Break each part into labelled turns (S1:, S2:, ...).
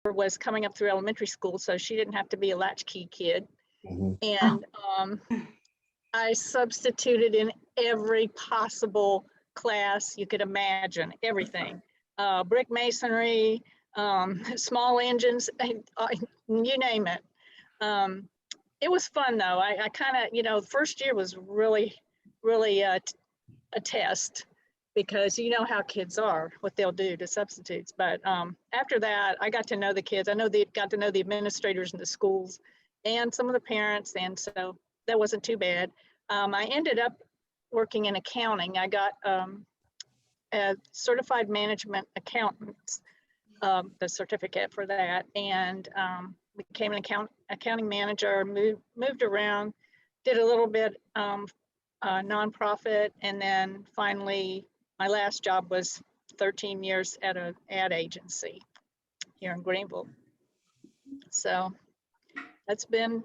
S1: was coming up through elementary school, so she didn't have to be a latchkey kid.
S2: Mhm.
S1: And I substituted in every possible class you could imagine, everything. Brick masonry, small engines, you name it. It was fun though. I kind of, first year was really a test, because you know how kids are, what they'll do to substitutes. But after that, I got to know the kids. I know they got to know the administrators in the schools and some of the parents, and so that wasn't too bad. I ended up working in accounting. I got a certified management accountant, the certificate for that, and became an accounting manager, moved around, did a little bit nonprofit, and then finally my last job was 13 years at an ad agency here in Greenville. So it's been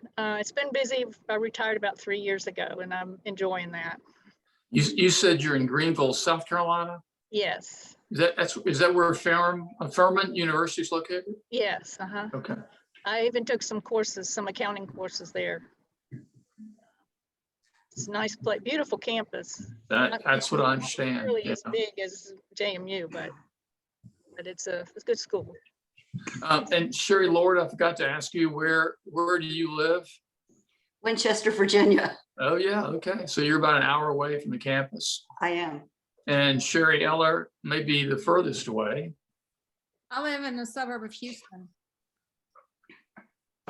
S1: busy. I retired about 3 years ago, and I'm enjoying that.
S3: You said you're in Greenville, South Carolina?
S1: Yes.
S3: Is that where Furman University is located?
S1: Yes.
S3: Okay.
S1: I even took some accounting courses there. It's a nice place, beautiful campus.
S3: That's what I understand.
S1: Not really as big as JMU, but it's a good school.
S3: And Sherry Lord, I forgot to ask you, where do you live?
S4: Winchester, Virginia.
S3: Oh yeah, okay. So you're about an hour away from the campus.
S4: I am.
S3: And Sherry Eller may be the furthest away.
S5: I live in the suburb of Houston.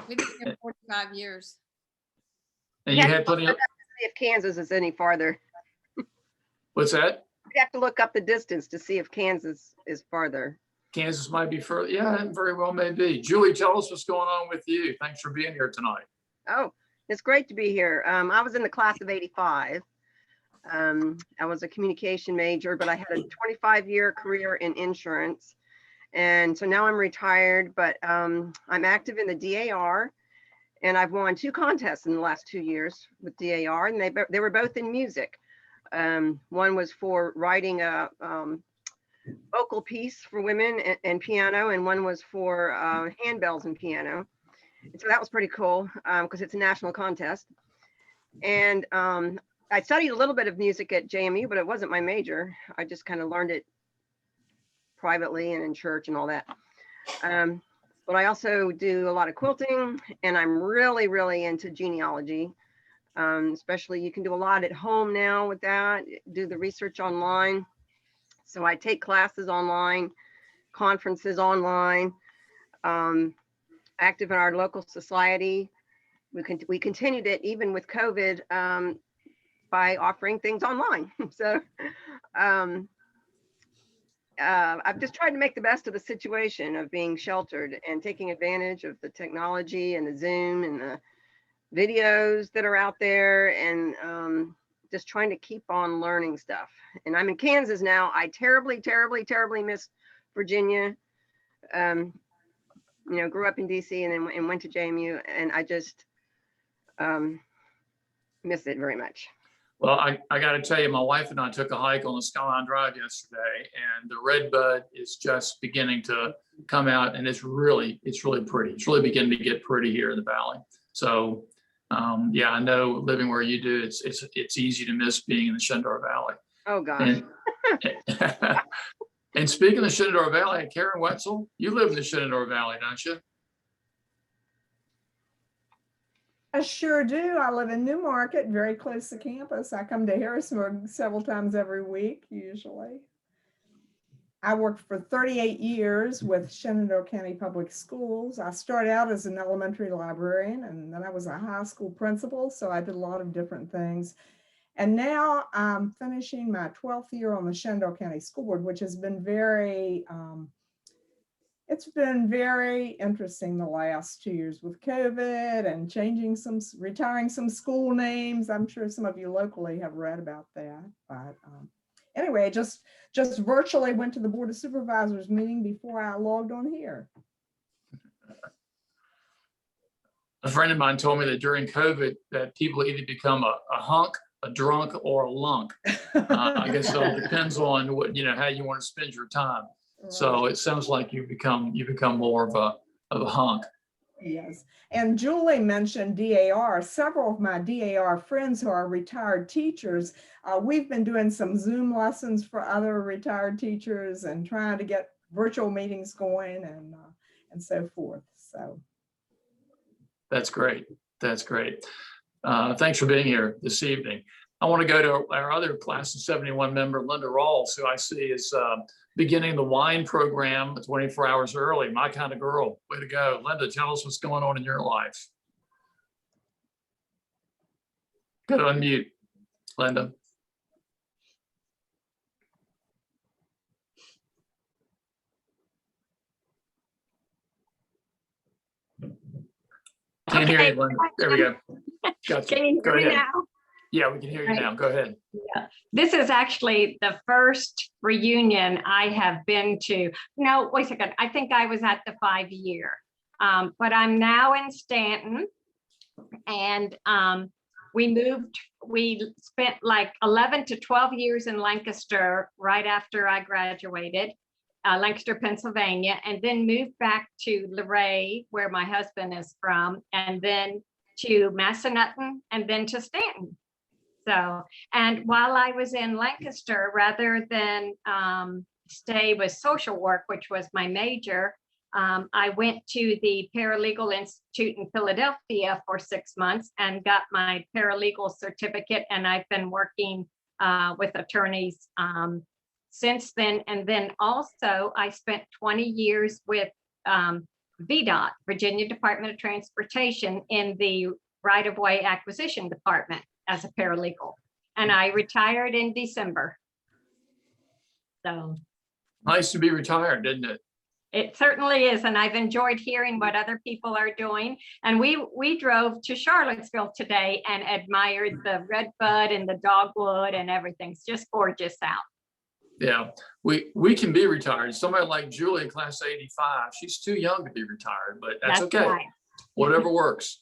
S5: We've been here 45 years.
S3: And you had plenty of,
S6: See if Kansas is any farther.
S3: what's that?
S6: You have to look up the distance to see if Kansas is farther.
S3: Kansas might be further. Yeah, it very well may be. Julie, tell us what's going on with you. Thanks for being here tonight.
S6: Oh, it's great to be here. I was in the class of 85. I was a communication major, but I had a 25-year career in insurance. And so now I'm retired, but I'm active in the DAR, and I've won 2 contests in the last 2 years with DAR, and they were both in music. One was for writing a vocal piece for women and piano, and one was for handbells and piano. And so that was pretty cool because it's a national contest. And I studied a little bit of music at JMU, but it wasn't my major. I just kind of learned it privately and in church and all that. But I also do a lot of quilting, and I'm really into genealogy. Especially you can do a lot at home now with that, do the research online. So I take classes online, conferences online, active in our local society. We continued it even with COVID by offering things online. So I've just tried to make the best of the situation of being sheltered and taking advantage of the technology and the Zoom and the videos that are out there, and just trying to keep on learning stuff. And I'm in Kansas now. I terribly miss Virginia. Grew up in DC and went to JMU, and I just miss it very much.
S3: Well, I got to tell you, my wife and I took a hike on the Skyline Drive yesterday, and the red bud is just beginning to come out, and it's really pretty. It's really beginning to get pretty here in the valley. So, yeah, I know living where you do, it's easy to miss being in the Shenandoah Valley.
S6: Oh gosh.
S3: And speaking of the Shenandoah Valley, Karen Wetzel, you live in the Shenandoah Valley, don't you?
S7: I sure do. I live in New Market, very close to campus. I come to Harrisburg several times every week, usually. I worked for 38 years with Shenandoah County Public Schools. I started out as an elementary librarian, and then I was a high school principal, so I did a lot of different things. And now I'm finishing my 12th year on the Shenandoah County School Board, which has been it's been very interesting the last 2 years with COVID and retiring some school names. I'm sure some of you locally have read about that. But anyway, just virtually went to the Board of Supervisors meeting before I logged on here.
S3: A friend of mine told me that during COVID that people either become a hunk, a drunk, or a lunk. I guess it all depends on what, how you want to spend your time. So it sounds like you become more of of a hunk.
S7: Yes, and Julie mentioned DAR. Several of my DAR friends who are retired teachers, we've been doing some Zoom lessons for other retired teachers and trying to get virtual meetings going and so forth. So
S3: That's great. That's great. Thanks for being here this evening. I want to go to our other class of 71 member, Linda Rawls, who I see is beginning the wine program 24 hours early. My kind of girl. Way to go. Linda, tell us what's going on in your life. Got to unmute, Linda. Can't hear you, Linda. There we go. Gotcha.
S2: Can you
S3: Go
S2: hear me
S3: ahead.
S2: now?
S3: Yeah, we can hear you now. Go ahead.
S2: This is actually the first reunion I have been to. No, wait a second. I think I was at the 5-year. But I'm now in Stanton. And we spent like 11 to 12 years in Lancaster right after I graduated, Lancaster, Pennsylvania, and then moved back to Luray, where my husband is from, and then to Massanutten, and then to Stanton. So, and while I was in Lancaster, rather than stay with social work, which was my major, I went to the Paralegal Institute in Philadelphia for 6 months and got my paralegal certificate. And I've been working with attorneys since then. And then also I spent 20 years with VDOT, Virginia Department of Transportation, in the right-of-way acquisition department as a paralegal. And I retired in December. So
S3: Nice to be retired, isn't it?
S2: it certainly is. And I've enjoyed hearing what other people are doing. And we drove to Charlottesville today and admired the redbud and the dogwood and everything. It's just gorgeous out.
S3: Yeah, we can be retired. Somebody like Julie, class 85, she's too young to be retired, but that's okay.
S2: Right.
S3: Whatever works.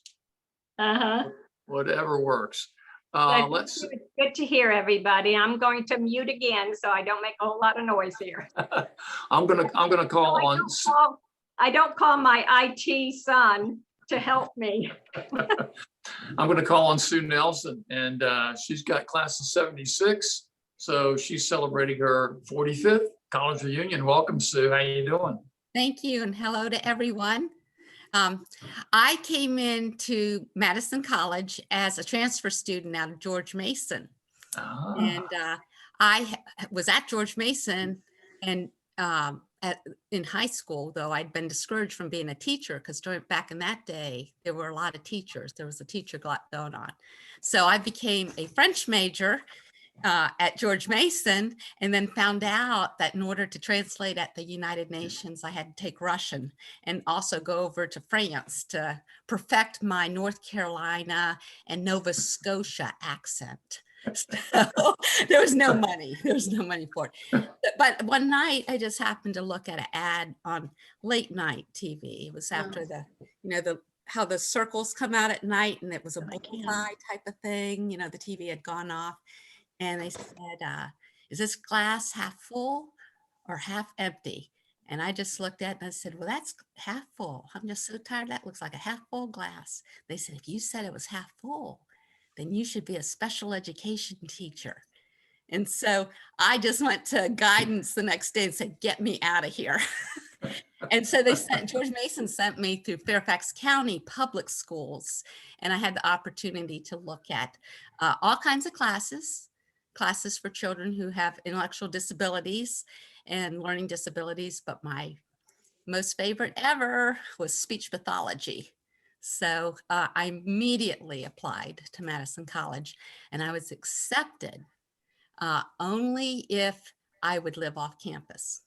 S2: Uh-huh.
S3: Whatever works.
S2: But
S3: Let's.
S2: it's good to hear everybody. I'm going to mute again so I don't make a whole lot of noise here.
S3: I'm gonna call on.
S2: I don't call my IT son to help me.
S3: I'm gonna call on Sue Nelson, and she's got class of 76, so she's celebrating her 45th college reunion. Welcome, Sue. How you doing?
S8: Thank you, and hello to everyone. I came into Madison College as a transfer student out of George Mason.
S3: Ah.
S8: And I was at George Mason and in high school, though I'd been discouraged from being a teacher because back in that day, there were a lot of teachers. There was a teacher glut going on. So I became a French major at George Mason, and then found out that in order to translate at the United Nations, I had to take Russian and also go over to France to perfect my North Carolina and Nova Scotia accent. So there was no money. There was no money for it. But one night I just happened to look at an ad on late night TV. It was after how the circles come out at night, and it was a bullseye type of thing. The TV had gone off. And they said, is this glass half full or half empty? And I just looked at it and I said, well, that's half full. I'm just so tired. That looks like a half full glass. They said, if you said it was half full, then you should be a special education teacher. And so I just went to guidance the next day and said, get me out of here. And so George Mason sent me through Fairfax County public schools. And I had the opportunity to look at all kinds of classes for children who have intellectual disabilities and learning disabilities. But my most favorite ever was speech pathology. So I immediately applied to Madison College, and I was accepted only if I would live off campus.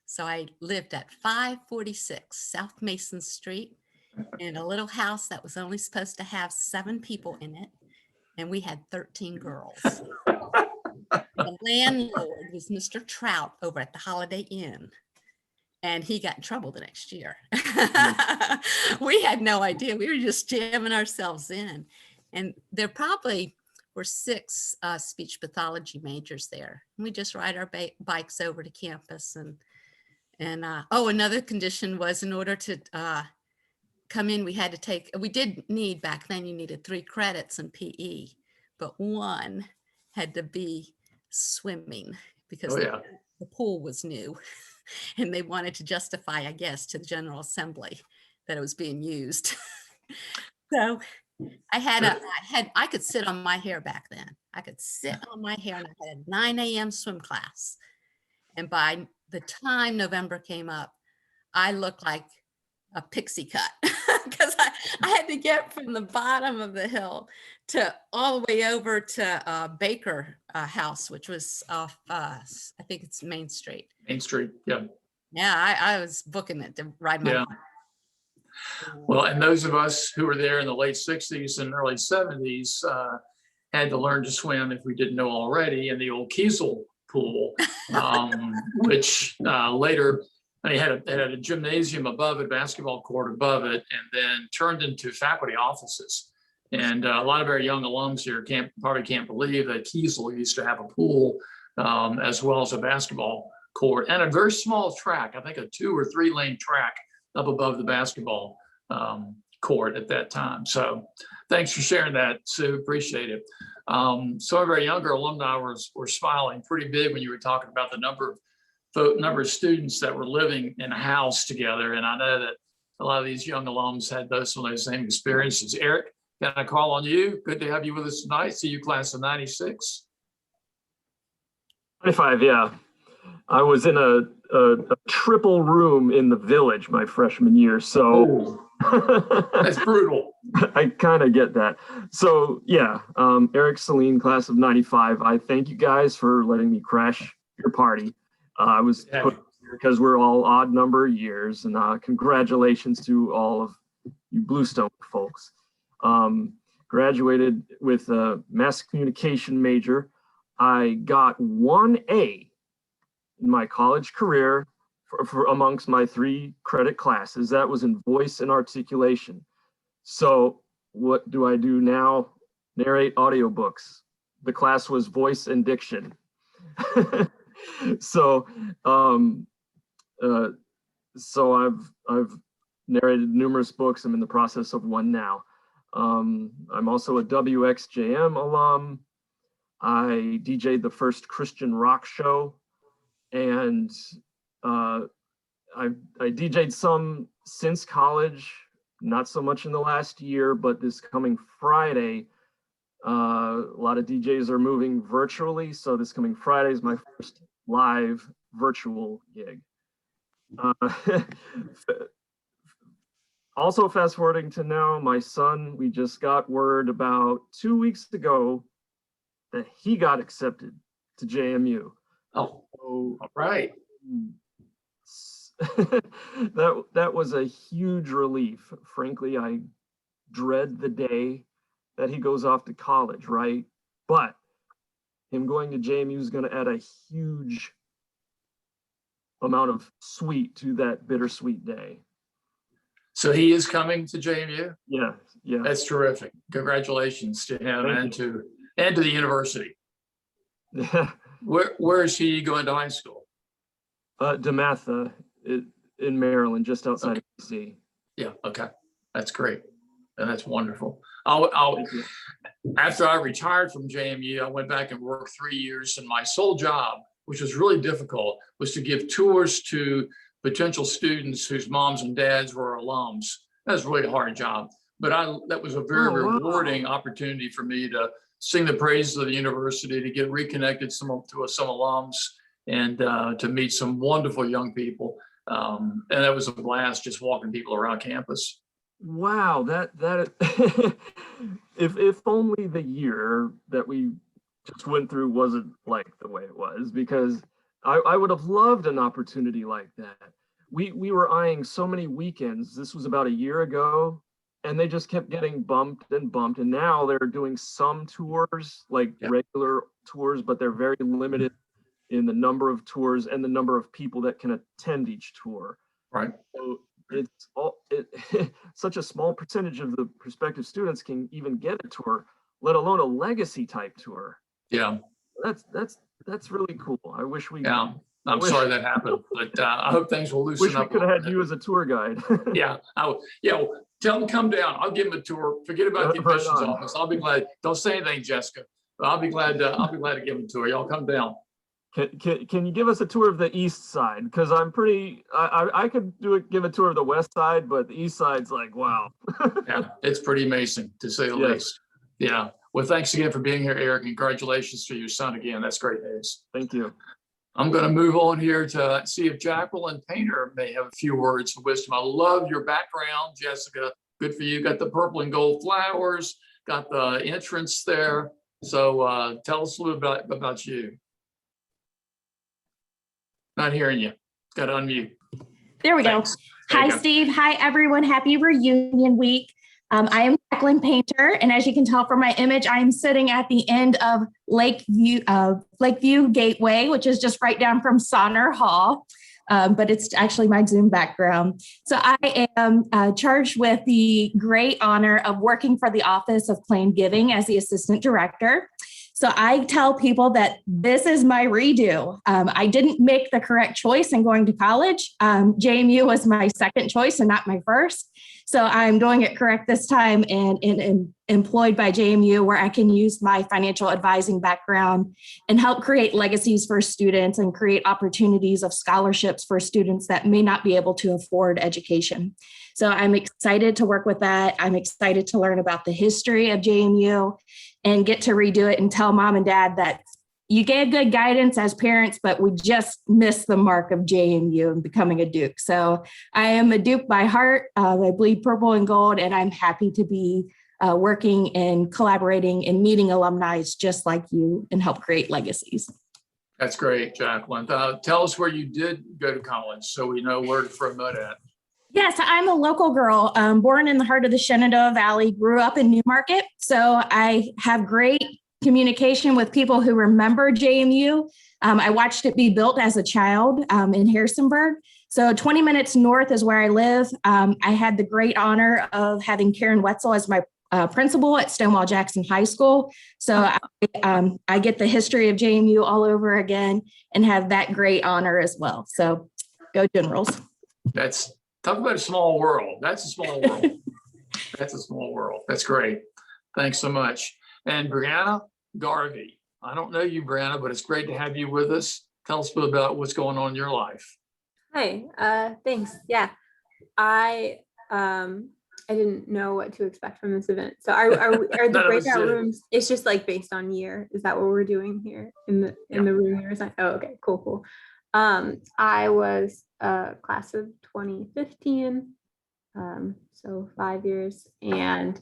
S8: So I lived at 546 South Mason Street in a little house that was only supposed to have 7 people in it. And we had 13 girls. The landlord was Mr. Trout over at the Holiday Inn. And he got in trouble the next year. We had no idea. We were just jamming ourselves in. And there probably were 6 speech pathology majors there. And we just ride our bikes over to campus and And oh, another condition was in order to come in, we did need back then, you needed 3 credits in PE, but 1 had to be swimming because
S3: Oh, yeah.
S8: the pool was new. And they wanted to justify, I guess, to the General Assembly that it was being used. So I could sit on my hair back then. I could sit on my hair, and I had a 9 a.m. swim class. And by the time November came up, I looked like a pixie cut because I had to get from the bottom of the hill to all the way over to Baker House, which was off, I think it's Main Street.
S3: Main Street, yeah.
S8: Yeah, I was booking it to ride my
S3: Yeah.
S8: bike.
S3: Well, and those of us who were there in the late 60s and early 70s had to learn to swim, if we didn't know already, in the old Kiesel pool, which later they had a gymnasium above it, basketball court above it, and then turned into faculty offices. And a lot of our young alums here probably can't believe that Kiesel used to have a pool as well as a basketball court and a very small track, I think a 2 or 3 lane track up above the basketball court at that time. So thanks for sharing that, Sue. Appreciate it. Some of our younger alumni were smiling pretty big when you were talking about the number of students that were living in a house together. And I know that a lot of these young alums had some of those same experiences. Eric, can I call on you? Good to have you with us tonight. See you, class of 96.
S9: 95, yeah. I was in a triple room in the Village my freshman year, so
S3: That's brutal.
S9: I kind of get that. So yeah, Eric Celine, class of 95. I thank you guys for letting me crash your party. I was put here because we're all odd number years, and congratulations to all of you Bluestone folks. Graduated with a mass communication major. I got 1A in my college career for amongst my 3 credit classes. That was in voice and articulation. So what do I do now? Narrate audiobooks. The class was voice and diction. So I've narrated numerous books. I'm in the process of one now. I'm also a WXJM alum. I DJ'd the first Christian rock show, and I DJ'd some since college, not so much in the last year, but this coming Friday, a lot of DJs are moving virtually. So this coming Friday is my first live virtual gig. Also fast forwarding to now, my son, we just got word about 2 weeks ago that he got accepted to JMU.
S3: Oh, all right.
S9: That was a huge relief. Frankly, I dread the day that he goes off to college, right? But him going to JMU is going to add a huge amount of sweet to that bittersweet day.
S3: So he is coming to JMU?
S9: Yeah, yeah.
S3: That's terrific. Congratulations to him and to the university. Where is he going to high school?
S9: DeMatha in Maryland, just outside of DC.
S3: Yeah, okay. That's great. And that's wonderful. After I retired from JMU, I went back and worked 3 years, and my sole job, which was really difficult, was to give tours to potential students whose moms and dads were alums. That was really a hard job, but that was a very rewarding opportunity for me to sing the praises of the university, to get reconnected to some alums, and to meet some wonderful young people. And that was a blast, just walking people around campus.
S9: Wow, that if only the year that we just went through wasn't like the way it was, because I would have loved an opportunity like that. We were eyeing so many weekends. This was about a year ago, and they just kept getting bumped, and now they're doing some tours, like regular tours, but they're very limited in the number of tours and the number of people that can attend each tour.
S3: Right.
S9: So such a small percentage of the prospective students can even get a tour, let alone a legacy type tour.
S3: Yeah.
S9: That's really cool. I wish we
S3: I'm sorry that happened, but I hope things will loosen
S9: Wish we
S3: up.
S9: could have had you as a tour guide.
S3: Yeah, well, tell them come down. I'll give them a tour. Forget about the
S9: Right
S3: admissions
S9: on.
S3: office. I'll be glad. Don't say anything, Jessica. But I'll be glad to give them a tour. Y'all come down.
S9: Can you give us a tour of the east side? Because I could give a tour of the west side, but the east side's like, wow.
S3: Yeah, it's pretty amazing to say the
S9: Yes.
S3: least. Yeah. Well, thanks again for being here, Eric. Congratulations to your son again. That's great news.
S9: Thank you.
S3: I'm going to move on here to see if Jacqueline Painter may have a few words of wisdom. I love your background, Jessica. Good for you. Got the purple and gold flowers, got the entrance there. So tell us a little bit about you. Not hearing you. Got to unmute.
S10: There we go.
S3: Thanks. There you
S10: Hi,
S3: go.
S10: Steve. Hi, everyone. Happy reunion week. I am Jacqueline Painter, and as you can tell from my image, I am sitting at the end of Lakeview Gateway, which is just right down from Sonner Hall, but it's actually my Zoom background. So I am charged with the great honor of working for the Office of Plain Giving as the Assistant Director. So I tell people that this is my redo. I didn't make the correct choice in going to college. JMU was my second choice and not my first. So I'm doing it correct this time and employed by JMU, where I can use my financial advising background and help create legacies for students and create opportunities of scholarships for students that may not be able to afford education. So I'm excited to work with that. I'm excited to learn about the history of JMU and get to redo it and tell mom and dad that you gave good guidance as parents, but we just missed the mark of JMU and becoming a Duke. So I am a Duke by heart. I bleed purple and gold, and I'm happy to be working and collaborating and meeting alumni just like you and help create legacies.
S3: That's great, Jacqueline. Tell us where you did go to college so we know where to throw mud at.
S10: Yes, I'm a local girl, born in the heart of the Shenandoah Valley, grew up in Newmarket. So I have great communication with people who remember JMU. I watched it be built as a child in Harrisonburg. So 20 minutes north is where I live. I had the great honor of having Karen Wetzel as my principal at Stonewall Jackson High School. So I get the history of JMU all over again and have that great honor as well. So go Generals.
S3: Talk about a small world. That's a small world. That's a small world. That's great. Thanks so much. And Brianna Garvey. I don't know you, Brianna, but it's great to have you with us. Tell us a bit about what's going on in your life.
S11: Hi, thanks. Yeah, I didn't know what to expect from this event. So are the
S3: None of us
S11: breakout
S3: did.
S11: rooms? It's just like based on year. Is that what we're doing here in the room here? Oh, okay, cool. I was class of 2015, so 5 years, and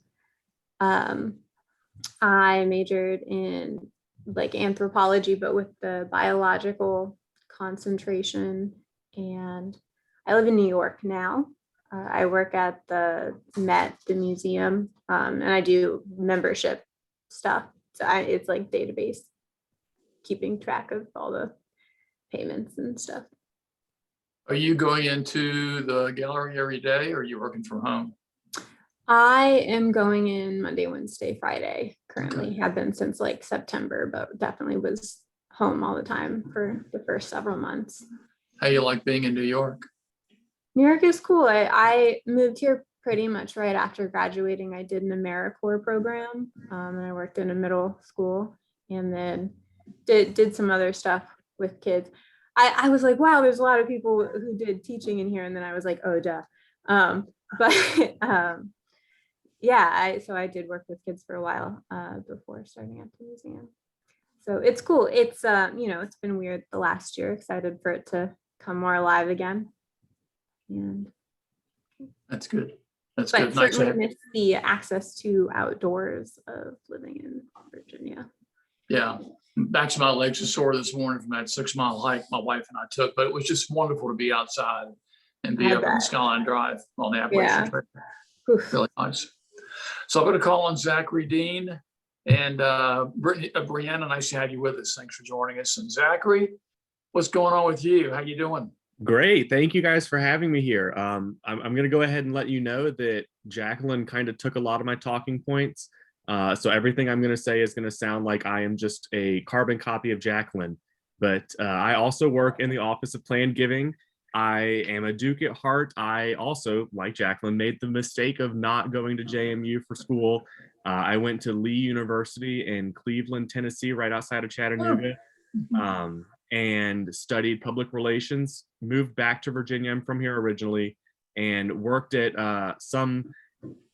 S11: I majored in like anthropology, but with the biological concentration. And I live in New York now. I work at the Met, the museum, and I do membership stuff. So it's like database, keeping track of all the payments and stuff.
S3: Are you going into the gallery every day or are you working from home?
S11: I am going in Monday, Wednesday, Friday. Currently
S3: Okay.
S11: have been since like September, but definitely was home all the time for the first several months.
S3: How you like being in New York?
S11: New York is cool. I moved here pretty much right after graduating. I did an AmeriCorps program, and I worked in a middle school, and then did some other stuff with kids. I was like, wow, there's a lot of people who did teaching in here, and then I was like, oh, duh. Yeah, so I did work with kids for a while before starting at the museum. So it's cool. It's it's been weird the last year. Excited for it to come more alive again. And
S3: That's good. That's
S11: but
S3: good. Nice to
S11: certainly
S3: have.
S11: miss the access to outdoors of living in Virginia.
S3: Yeah. Back to my legs are sore this morning from that 6-mile hike my wife and I took, but it was just wonderful to be outside and be
S11: I
S3: up on
S11: bet.
S3: Skyline Drive on the Appalachian
S11: Yeah.
S3: Trail.
S11: Oof.
S3: Really nice. So I'm going to call on Zachary Dean and Brianna. Nice to have you with us. Thanks for joining us. And Zachary, what's going on with you? How you doing?
S12: Great. Thank you guys for having me here. I'm going to go ahead and let you know that Jacqueline kind of took a lot of my talking points. So everything I'm going to say is going to sound like I am just a carbon copy of Jacqueline. But I also work in the Office of Plan Giving. I am a Duke at heart. I also, like Jacqueline, made the mistake of not going to JMU for school. I went to Lee University in Cleveland, Tennessee, right outside of Chattanooga, and studied public relations, moved back to Virginia. I'm from here originally, and worked at some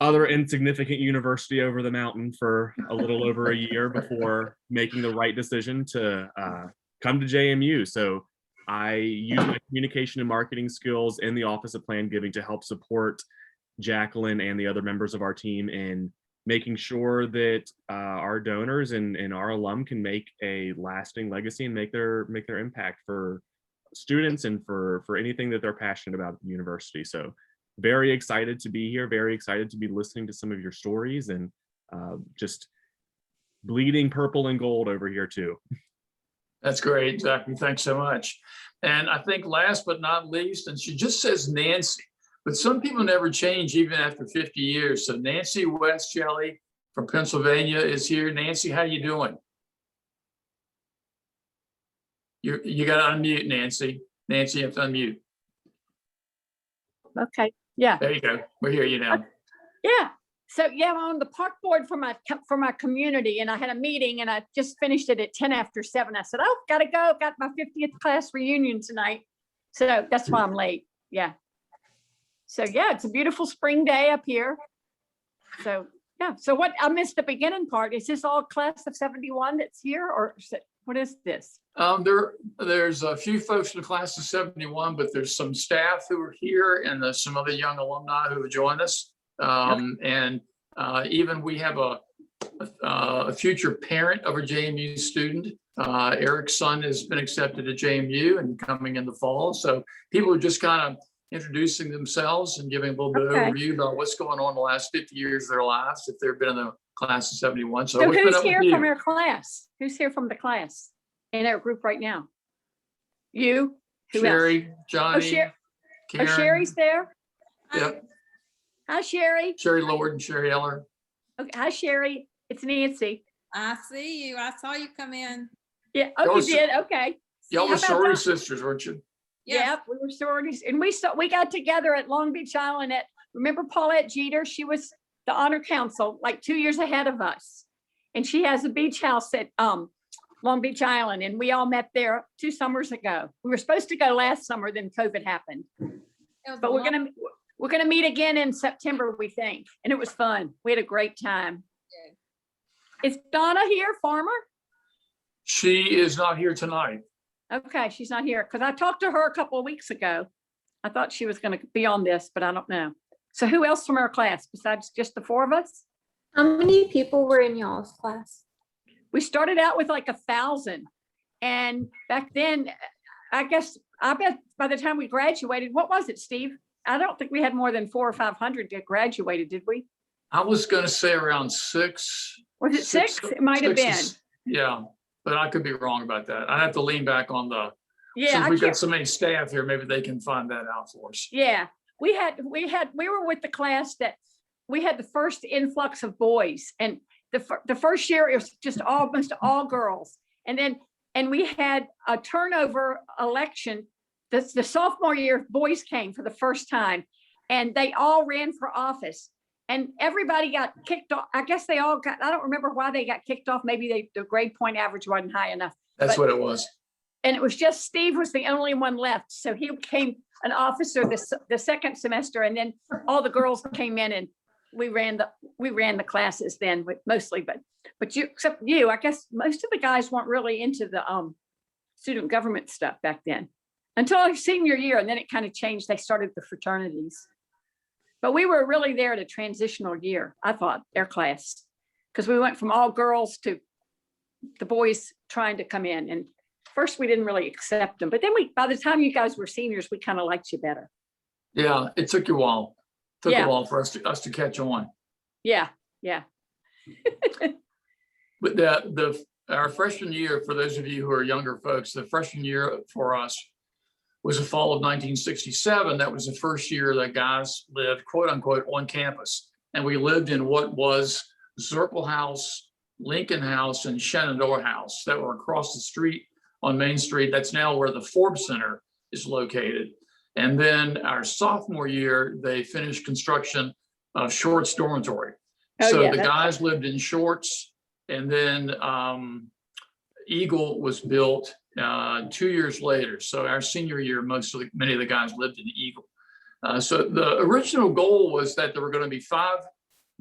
S12: other insignificant university over the mountain for a little over a year before making the right decision to come to JMU. So I use my communication and marketing skills in the Office of Plan Giving to help support Jacqueline and the other members of our team in making sure that our donors and our alum can make a lasting legacy and make their impact for students and for anything that they're passionate about at the university. So very excited to be here, very excited to be listening to some of your stories, and just bleeding purple and gold over here too.
S3: That's great, Zachary. Thanks so much. And I think last but not least, and she just says Nancy, but some people never change even after 50 years. So Nancy West Shelley from Pennsylvania is here. Nancy, how you doing? You got to unmute, Nancy. Nancy, you have to unmute.
S13: Okay, yeah,
S3: There you go. We hear you now.
S13: yeah. So yeah, I'm on the park board for my community, and I had a meeting, and I just finished it at 10 after 7. I said, oh, gotta go. Got my 50th class reunion tonight. So that's why I'm late. Yeah. So yeah, it's a beautiful spring day up here. So yeah. So what, I missed the beginning part. Is this all class of 71 that's here, or what is this?
S3: There's a few folks in the class of 71, but there's some staff who are here, and there's some other young alumni who have joined us. And even we have a future parent of a JMU student. Eric's son has been accepted at JMU and coming in the fall. So people are just kind of introducing themselves and giving a little bit of overview about what's going on in the last 50 years of their lives, if they've been in the class of 71. So what's been
S13: who's
S3: up with
S13: here
S3: you?
S13: from your class? Who's here from the class in our group right now? You? Who else?
S3: Sherry, Johnny,
S13: Sher-
S3: Karen.
S13: Sherry's there?
S3: Yep.
S13: Hi, Sherry.
S3: Sherry Lord and Sherry Eller.
S13: Okay. Hi, Sherry. It's Nancy.
S5: I see you. I saw you come in.
S13: Yeah. Oh,
S3: Y'all
S13: you
S3: was-
S13: did? Okay.
S3: Y'all
S13: How
S3: were
S13: about
S3: sorority
S13: that?
S3: sisters, weren't you?
S5: Yes.
S13: Yep, we were sororities, and we got together at Long Beach Island remember Paulette Jeter? She was the honor council, like 2 years ahead of us. And she has a beach house at Long Beach Island, and we all met there 2 summers ago. We were supposed to go last summer, then COVID happened.
S5: It was
S13: But
S5: a
S13: we're gonna meet again in September, we think, and it was fun. We had a great time. Is Donna here, Farmer?
S3: She is not here tonight.
S13: Okay, she's not here, because I talked to her a couple of weeks ago. I thought she was gonna be on this, but I don't know. So who else from our class besides just the 4 of us?
S11: How many people were in y'all's class?
S13: We started out with like 1,000. And back then, I bet by the time we graduated, what was it, Steve? I don't think we had more than 400 or 500 that graduated, did we?
S3: I was going to say around 6.
S13: Was it 6? It might have been.
S3: Yeah, but I could be wrong about that. I have to lean back on
S13: Yeah,
S3: since
S13: I
S3: we've got
S13: can't-
S3: so many staff here, maybe they can find that out for us.
S13: Yeah, we were with the class that we had the first influx of boys, and the first year it was just almost all girls. And we had a turnover election. The sophomore year, boys came for the first time, and they all ran for office. And everybody got kicked off. I guess they all got, I don't remember why they got kicked off. Maybe the grade point average wasn't high enough.
S3: That's
S13: But-
S3: what it was.
S13: And it was just Steve was the only one left. So he became an officer the second semester, and then all the girls came in, and we ran the classes then, mostly, but you, except you, I guess most of the guys weren't really into the student government stuff back then until our senior year, and then it kind of changed. They started the fraternities. But we were really there at a transitional year, I thought, their class, because we went from all girls to the boys trying to come in. And first we didn't really accept them, but then by the time you guys were seniors, we kind of liked you better.
S3: Yeah, it took you a while. Took
S13: Yeah.
S3: a while for us to catch on.
S13: Yeah.
S3: But our freshman year, for those of you who are younger folks, the freshman year for us was the fall of 1967. That was the first year that guys lived, quote unquote, on campus. And we lived in what was Zirkle House, Lincoln House, and Shenandoah House that were across the street on Main Street. That's now where the Forbes Center is located. And then our sophomore year, they finished construction of Shorts Dormitory.
S13: Oh,
S3: So
S13: yeah,
S3: the
S13: that's-
S3: guys lived in Shorts, and then Eagle was built 2 years later. So our senior year, many of the guys lived in Eagle. So the original goal was that there were going to be 5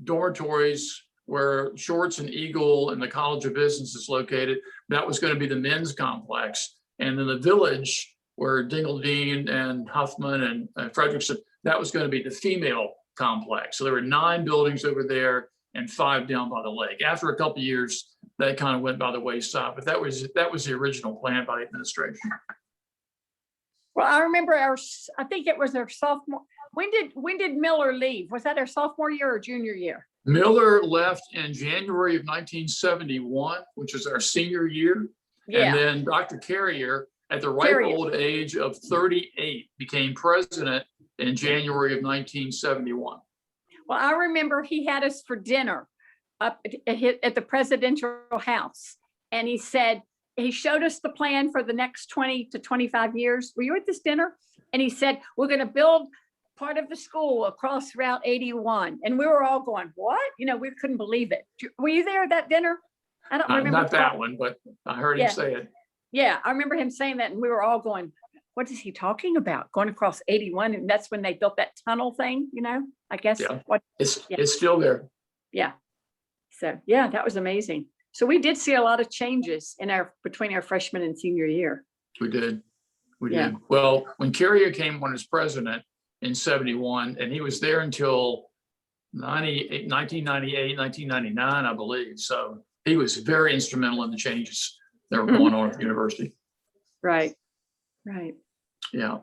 S3: dormitories where Shorts and Eagle and the College of Business is located. That was going to be the men's complex. And then the Village, where Dingledine and Huffman and Frederickson, that was going to be the female complex. So there were 9 buildings over there and 5 down by the lake. After a couple of years, that kind of went by the wayside, but that was the original plan by the administration.
S13: Well, I remember I think it was our sophomore. When did Miller leave? Was that our sophomore year or junior year?
S3: Miller left in January of 1971, which is our senior year.
S13: Yeah.
S3: And then Dr. Carrier, at the ripe
S13: Carrier.
S3: old age of 38, became president in January of 1971.
S13: Well, I remember he had us for dinner up at the presidential house. And he said, he showed us the plan for the next 20 to 25 years. Were you at this dinner? And he said, we're going to build part of the school across Route 81. And we were all going, what? You know, we couldn't believe it. Were you there at that dinner? I don't remember.
S3: Not that one, but I heard him say it.
S13: Yeah, I remember him saying that, and we were all going, what is he talking about? Going across 81, and that's when they built that tunnel thing, you know, I guess.
S3: Yeah.
S13: What?
S3: It's still there.
S13: Yeah. So, yeah, that was amazing. So we did see a lot of changes between our freshman and senior year.
S3: We did. We
S13: Yeah.
S3: did. Well, when Carrier came on as president in 71, and he was there until 1998, 1999, I believe. So he was very instrumental in the changes that were going on at the university.
S13: Right. Right.
S3: Yeah.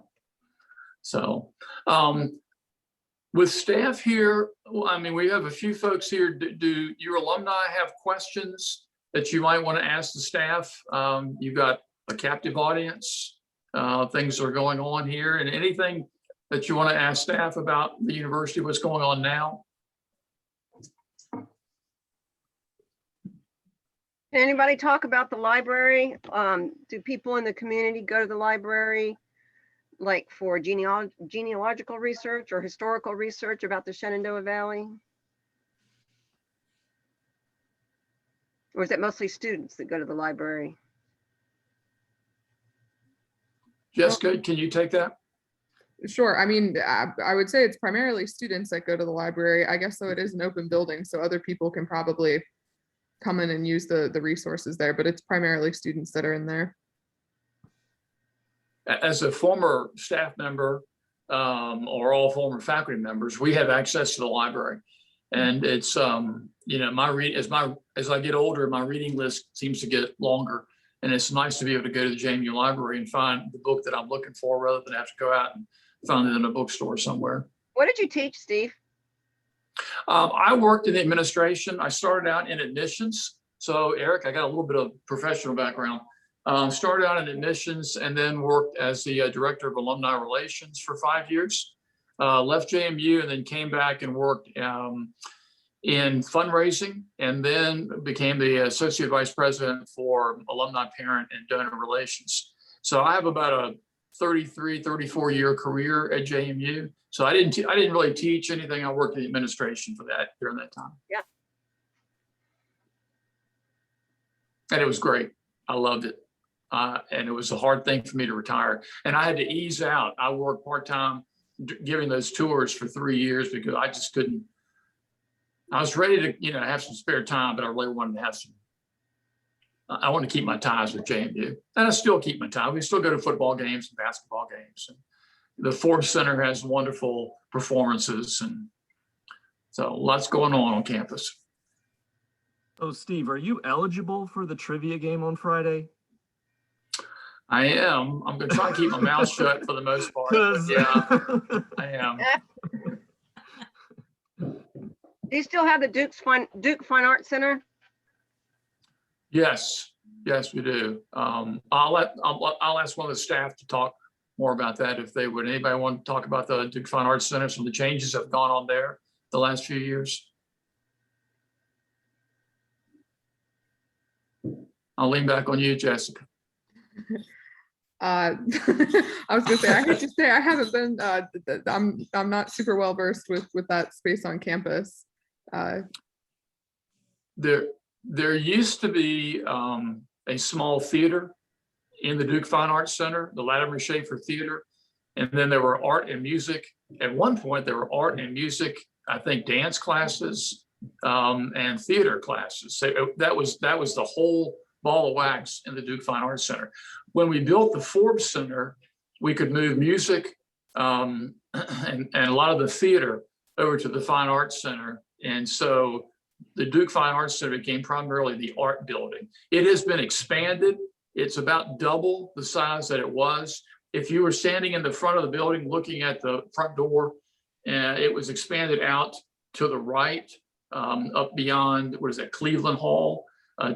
S3: So with staff here, well, I mean, we have a few folks here. Do your alumni have questions that you might want to ask the staff? You've got a captive audience, things are going on here, and anything that you want to ask staff about the university, what's going on now?
S6: Can anybody talk about the library? Do people in the community go to the library like for genealogical research or historical research about the Shenandoah Valley? Or is it mostly students that go to the library?
S3: Jessica, can you take that?
S14: Sure. I mean, I would say it's primarily students that go to the library. I guess though it is an open building, so other people can probably come in and use the resources there, but it's primarily students that are in there.
S3: As a former staff member or all former faculty members, we have access to the library, and it's you know, as I get older, my reading list seems to get longer, and it's nice to be able to go to the JMU library and find the book that I'm looking for rather than have to go out and find it in a bookstore somewhere.
S6: What did you teach, Steve?
S3: I worked in the administration. I started out in admissions. So Eric, I got a little bit of professional background. Started out in admissions and then worked as the director of alumni relations for 5 years. Left JMU and then came back and worked in fundraising, and then became the associate vice president for alumni parent and donor relations. So I have about a 34 year career at JMU. So I didn't really teach anything. I worked in the administration for that during that time.
S6: Yeah.
S3: And it was great. I loved it. And it was a hard thing for me to retire. And I had to ease out. I worked part-time giving those tours for 3 years because I just couldn't. I was ready to, you know, have some spare time, but I really wanted to have some. I want to keep my ties with JMU, and I still keep my ties. We still go to football games and basketball games. And the Forbes Center has wonderful performances, and so lots going on campus.
S9: Oh, Steve, are you eligible for the trivia game on Friday?
S3: I am. I'm going to try to keep my mouth shut for the most part. But yeah, I am.
S6: Do you still have the Duke Fine Arts Center?
S3: Yes, we do. I'll ask one of the staff to talk more about that if they would. Anybody want to talk about the Duke Fine Arts Center, some of the changes that have gone on there the last few years? I'll lean back on you, Jessica.
S14: I was gonna say, I hate to say I haven't been, I'm not super well versed with that space on campus.
S3: There used to be a small theater in the Duke Fine Arts Center, the Latimer Schaefer Theater. And then there were art and music. At one point, there were art and music, I think dance classes and theater classes. So that was the whole ball of wax in the Duke Fine Arts Center. When we built the Forbes Center, we could move music and a lot of the theater over to the Fine Arts Center. And so the Duke Fine Arts Center became primarily the art building. It has been expanded. It's about double the size that it was. If you were standing in the front of the building looking at the front door, it was expanded out to the right, up beyond, what is that, Cleveland Hall,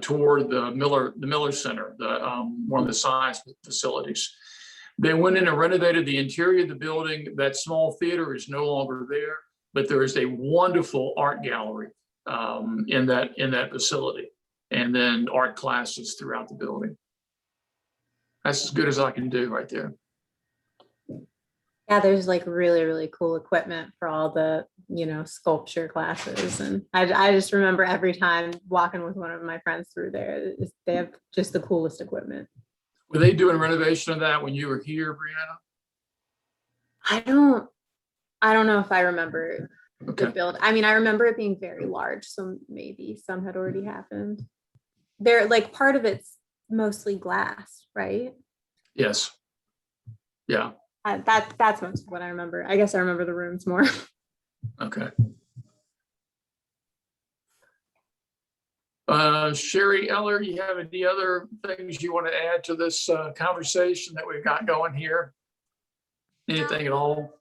S3: toward the Miller Center, one of the science facilities. They went in and renovated the interior of the building. That small theater is no longer there, but there is a wonderful art gallery in that facility, and then art classes throughout the building. That's as good as I can do right there.
S11: Yeah, there's like really, really cool equipment for all the, sculpture classes. And I just remember every time walking with one of my friends through there, they have just the coolest equipment.
S3: Were they doing renovation of that when you were here, Brianna?
S11: I don't know if I remember the build. I mean, I remember it being very large, so maybe some had already happened. They're like, part of it's mostly glass, right?
S3: Yes. Yeah.
S11: That's most of what I remember. I guess I remember the rooms more.
S3: Okay. Sherry Eller, you have any other things you want to add to this conversation that we've got going here? Anything at all?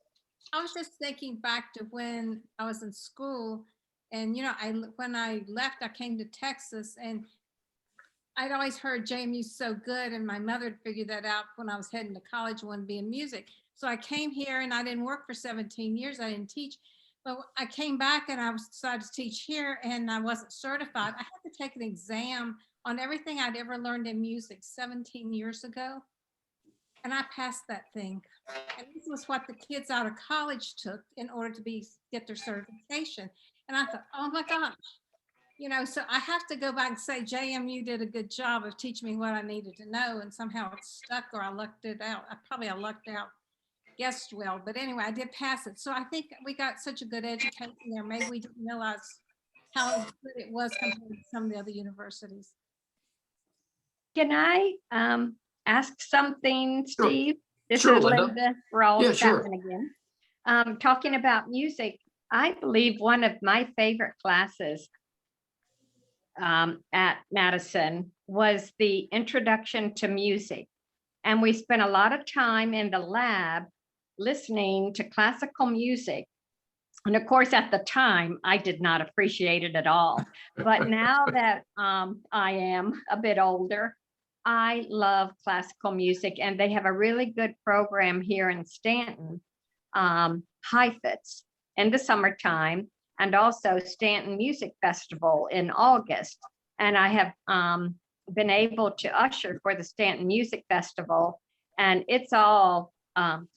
S5: I was just thinking back to when I was in school, and when I left, I came to Texas, and I'd always heard JMU's so good, and my mother had figured that out when I was heading to college, wanted to be in music. So I came here, and I didn't work for 17 years. I didn't teach, but I came back and I decided to teach here, and I wasn't certified. I had to take an exam on everything I'd ever learned in music 17 years ago, and I passed that thing. And this was what the kids out of college took in order to get their certification. And I thought, oh my gosh. So I have to go back and say, JMU did a good job of teaching me what I needed to know, and somehow it stuck, or I lucked it out. I lucked out, guessed well, but anyway, I did pass it. So I think we got such a good education there. Maybe we didn't realize how good it was compared to some of the other universities.
S2: Can I ask something, Steve? This
S3: Sure,
S2: is
S3: Linda.
S2: Linda Rawls
S3: Yeah, sure.
S2: again. Talking about music, I believe one of my favorite classes at Madison was the Introduction to Music. And we spent a lot of time in the lab listening to classical music. And of course, at the time, I did not appreciate it at all. But now that I am a bit older, I love classical music, and they have a really good program here in Stanton, Heifetz, in the summertime, and also Stanton Music Festival in August. And I have been able to usher for the Stanton Music Festival, and it's all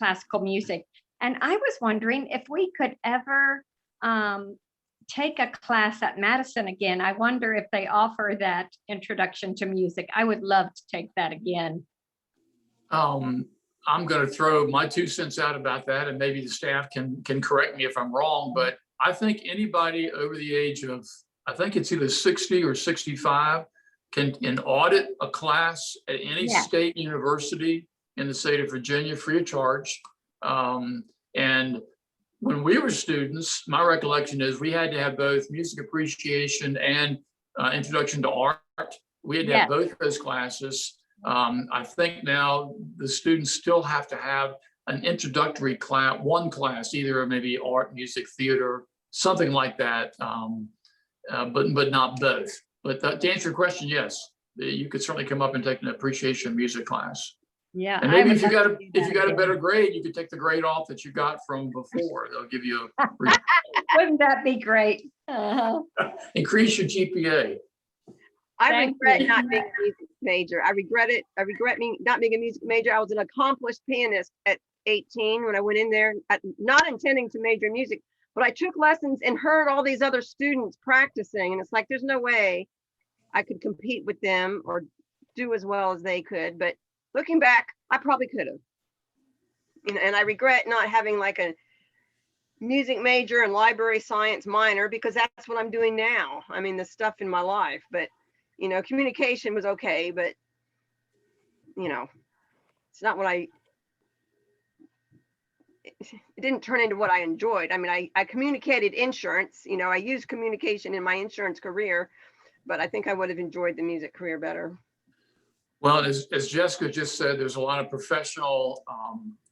S2: classical music. And I was wondering if we could ever take a class at Madison again. I wonder if they offer that Introduction to Music. I would love to take that again.
S3: I'm going to throw my 2 cents out about that, and maybe the staff can correct me if I'm wrong, but I think anybody over the age of, I think it's either 60 or 65 can audit a class at any state university in the state of Virginia free of charge. And when we were students, my recollection is we had to have both music appreciation and introduction to art. We had to have both those classes. I think now the students still have to have an introductory class, one class, either maybe art, music, theater, something like that, but not both. But to answer your question, yes, you could certainly come up and take an appreciation music class.
S2: Yeah,
S3: and maybe if you got a better grade, you could take the grade off that you got from before. They'll give you a
S2: wouldn't that be great?
S3: increase your GPA.
S6: I
S2: Thank
S6: regret
S2: you.
S6: not being a music major. I regret it. I regret not being a music major. I was an accomplished pianist at 18 when I went in there, not intending to major in music, but I took lessons and heard all these other students practicing. And it's like, there's no way I could compete with them or do as well as they could. But looking back, I probably could have. You know, and I regret not having like a music major and library science minor, because that's what I'm doing now. I mean, the stuff in my life, but you know, communication was okay, but you know, it's not what it didn't turn into what I enjoyed. I mean, I communicated insurance, you know, I used communication in my insurance career, but I think I would have enjoyed the music career better.
S3: Well, as Jessica just said, there's a lot of professional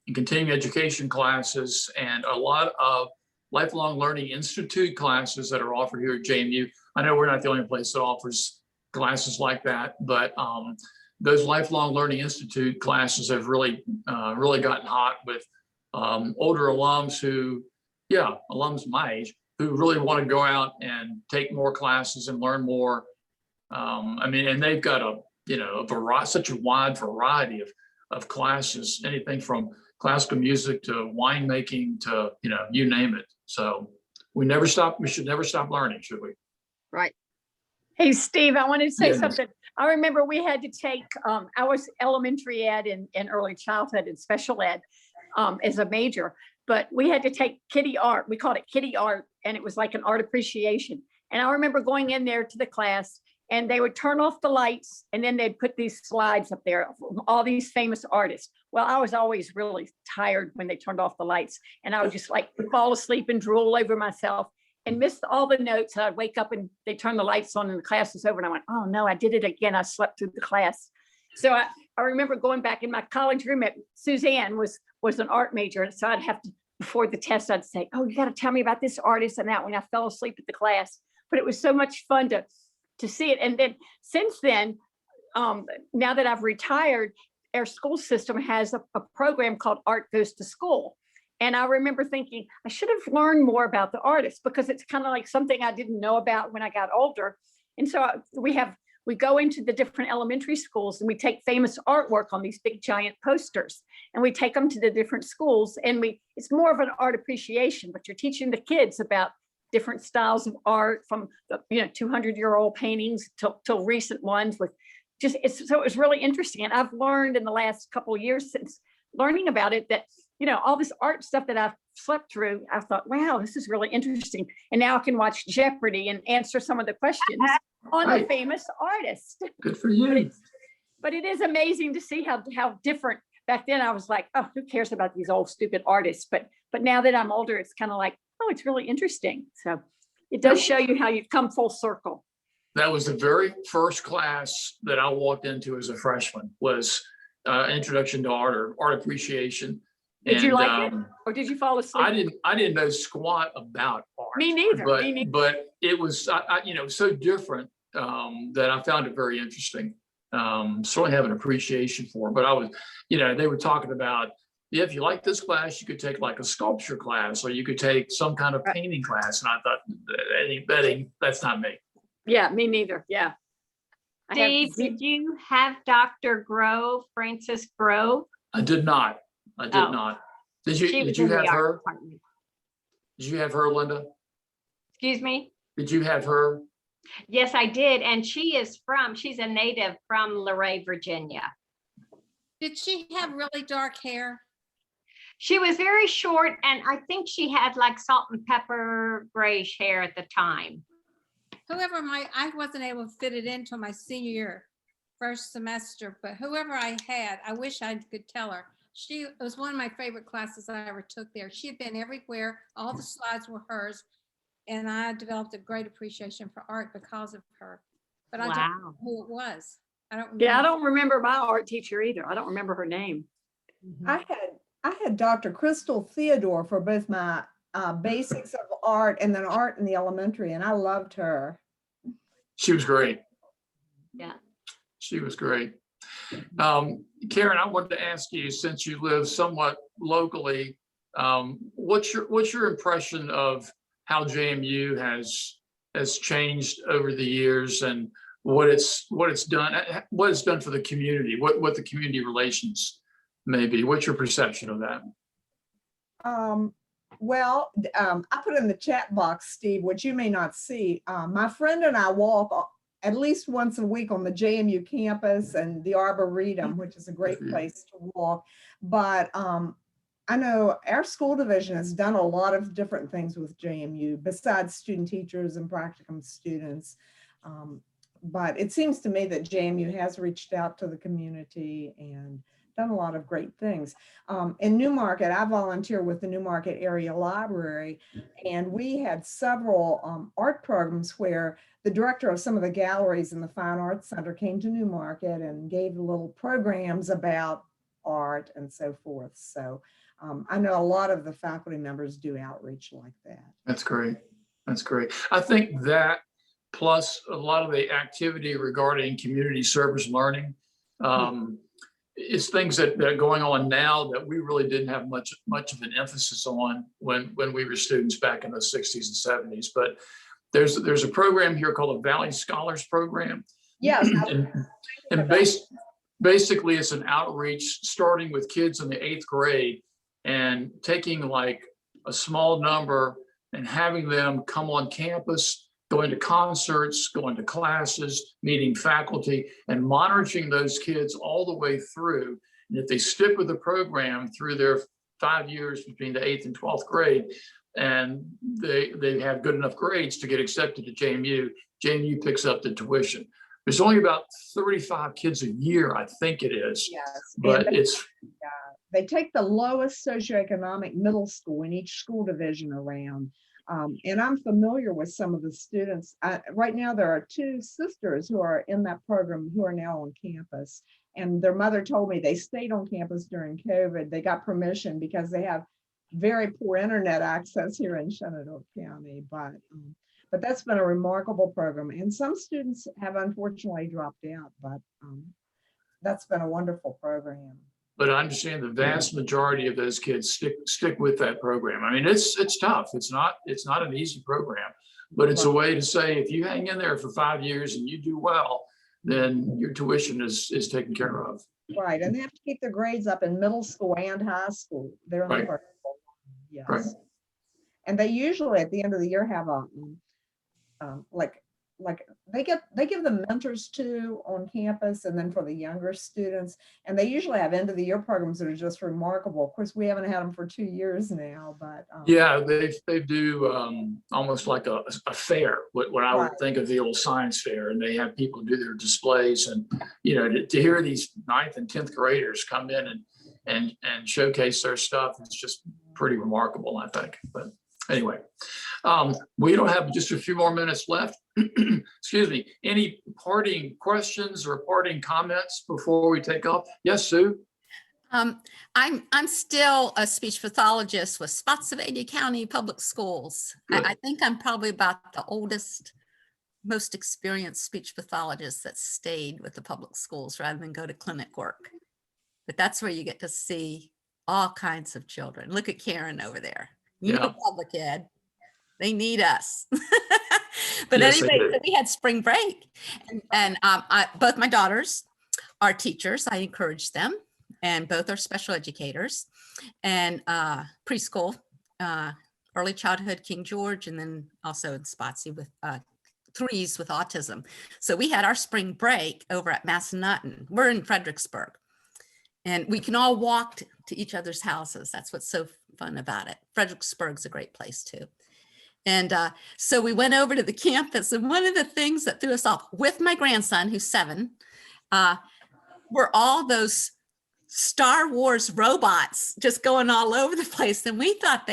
S3: and continuing education classes and a lot of lifelong learning institute classes that are offered here at JMU. I know we're not the only place that offers classes like that, but those lifelong learning institute classes have really gotten hot with older alums who, alums my age, who really want to go out and take more classes and learn more. I mean, and they've got such a wide variety of classes, anything from classical music to winemaking to, you name it. So we should never stop learning, should we?
S6: Right.
S13: Hey, Steve, I wanted to say
S3: Yes.
S13: something. I remember we had to take, I was elementary ed and early childhood and special ed as a major, but we had to take kitty art. We called it kitty art, and it was like an art appreciation. And I remember going in there to the class, and they would turn off the lights, and then they'd put these slides up there of all these famous artists. Well, I was always really tired when they turned off the lights, and I would just like fall asleep and drool over myself and missed all the notes. I'd wake up and they turned the lights on and the class was over, and I went, oh no, I did it again. I slept through the class. So I remember going back in my college room. Suzanne was an art major, and so I'd have to, before the test, I'd say, oh, you got to tell me about this artist and that one. I fell asleep at the class, but it was so much fun to see it. And then since then, now that I've retired, our school system has a program called Art Goes to School. And I remember thinking I should have learned more about the artists, because it's kind of like something I didn't know about when I got older. And so we go into the different elementary schools and we take famous artwork on these big giant posters, and we take them to the different schools, and it's more of an art appreciation, but you're teaching the kids about different styles of art, from the 200-year-old paintings till recent ones with so it was really interesting. And I've learned in the last couple of years since learning about it that, all this art stuff that I've slept through, I thought, wow, this is really interesting. And now I can watch Jeopardy and answer some of the questions on the famous artists.
S3: Good for you.
S13: But it is amazing to see how different. Back then I was like, oh, who cares about these old stupid artists? But now that I'm older, it's kind of like, oh, it's really interesting. So it does show you how you've come full circle.
S3: That was the very first class that I walked into as a freshman, was Introduction to Art or Art Appreciation.
S13: Did you like it, or did you fall asleep?
S3: I didn't know squat about art.
S13: Me neither.
S3: But it was so different that I found it very interesting. Certainly have an appreciation for it. But I was, they were talking about, if you like this class, you could take like a sculpture class, or you could take some kind of painting class. And I thought, that's not me.
S13: Yeah, me neither. Yeah.
S2: Steve, did you have Dr. Grove, Frances Grove?
S3: I did not. Did you have her? Did you have her, Linda?
S2: Excuse me?
S3: Did you have her?
S2: Yes, I did. And she's a native from Luray, Virginia.
S5: Did she have really dark hair?
S2: She was very short, and I think she had like salt and pepper grayish hair at the time.
S5: I wasn't able to fit it into my senior year, first semester, but whoever I had, I wish I could tell her. It was one of my favorite classes I ever took there. She had been everywhere. All the slides were hers. And I developed a great appreciation for art because of her. But I don't know who it was. I don't remember.
S13: Yeah, I don't remember my art teacher either. I don't remember her name.
S7: I had Dr. Crystal Theodore for both my basics of art and then art in the elementary, and I loved her.
S3: She was great.
S2: Yeah.
S3: She was great. Karen, I wanted to ask you, since you live somewhat locally, what's your impression of how JMU has changed over the years, and what it's done, what it's done for the community, what the community relations may be. What's your perception of that?
S7: Well, I put in the chat box, Steve, which you may not see. My friend and I walk at least once a week on the JMU campus and the Arboretum, which is a great place to walk. But I know our school division has done a lot of different things with JMU besides student teachers and practicum students. But it seems to me that JMU has reached out to the community and done a lot of great things. In Newmarket, I volunteer with the Newmarket Area Library, and we had several art programs where the director of some of the galleries in the Fine Arts Center came to Newmarket and gave little programs about art and so forth. So I know a lot of the faculty members do outreach like that.
S3: That's great. That's great. I think that plus a lot of the activity regarding community service learning, it's things that are going on now that we really didn't have much of an emphasis on when we were students back in the 60s and 70s. But there's a program here called the Valley Scholars Program.
S7: Yes.
S3: and basically it's an outreach starting with kids in the 8th grade and taking like a small number and having them come on campus, going to concerts, going to classes, meeting faculty, and monitoring those kids all the way through. And if they stick with the program through their 5 years between the 8th and 12th grade, and they have good enough grades to get accepted to JMU, JMU picks up the tuition. There's only about 35 kids a year, I think it is.
S7: Yes.
S3: But
S7: they take the lowest socioeconomic middle school in each school division around. And I'm familiar with some of the students. Right now, there are 2 sisters who are in that program who are now on campus. And their mother told me they stayed on campus during COVID. They got permission because they have very poor internet access here in Shenandoah County. But that's been a remarkable program. And some students have unfortunately dropped out, but that's been a wonderful program.
S3: But I understand the vast majority of those kids stick with that program. I mean, it's tough. It's not an easy program, but it's a way to say, if you hang in there for 5 years and you do well, then your tuition is taken care of.
S7: Right, and they have to keep their grades up in middle school and high school. They're in the
S3: Right.
S7: first one, yes.
S3: Right.
S7: And they usually at the end of the year have a like they give them mentors too on campus, and then for the younger students, and they usually have end of the year programs that are just remarkable. Of course, we haven't had them for 2 years now, but
S3: Yeah, they do almost like a fair, what I would think of the old science fair, and they have people do their displays, and to hear these 9th and 10th graders come in and showcase their stuff, it's just pretty remarkable, I think. But anyway, we don't have just a few more minutes left. Excuse me. Any parting questions or parting comments before we take off? Yes, Sue?
S8: I'm still a speech pathologist with Spotsylvania County Public Schools. I think I'm probably about the oldest, most experienced speech pathologist that stayed with the public schools rather than go to clinic work. But that's where you get to see all kinds of children. Look at Karen over there. You know, public ed, they need us. But
S3: Yes,
S8: anyway, so we had spring break, and both my daughters are teachers. I encourage them, and both are special educators, and preschool, early childhood, King George, and then also in Spotsy with 3s with autism. So we had our spring break over at Massanutten. We're in Fredericksburg, and we can all walk to each other's houses. That's what's so fun about it. Fredericksburg's a great place too. And so we went over to the campus, and one of the things that threw us off with my grandson, who's 7, were all those Star Wars robots just going all over the place. And we thought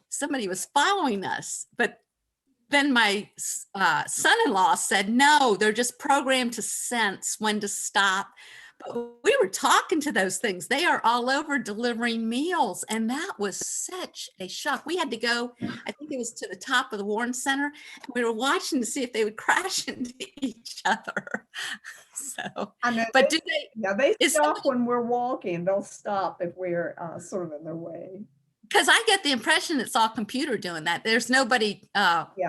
S8: somebody was following us. But then my son-in-law said, no, they're just programmed to sense when to stop. But we were talking to those things. They are all over delivering meals. And that was such a shock. We had to go, I think it was to the top of the Warren Center. And we were watching to see if they would crash into each other. So, but do they?
S7: Yeah, they stop when we're walking. They'll stop if we're sort of in their way.
S8: Because I get the impression it's all computer doing that. There's nobody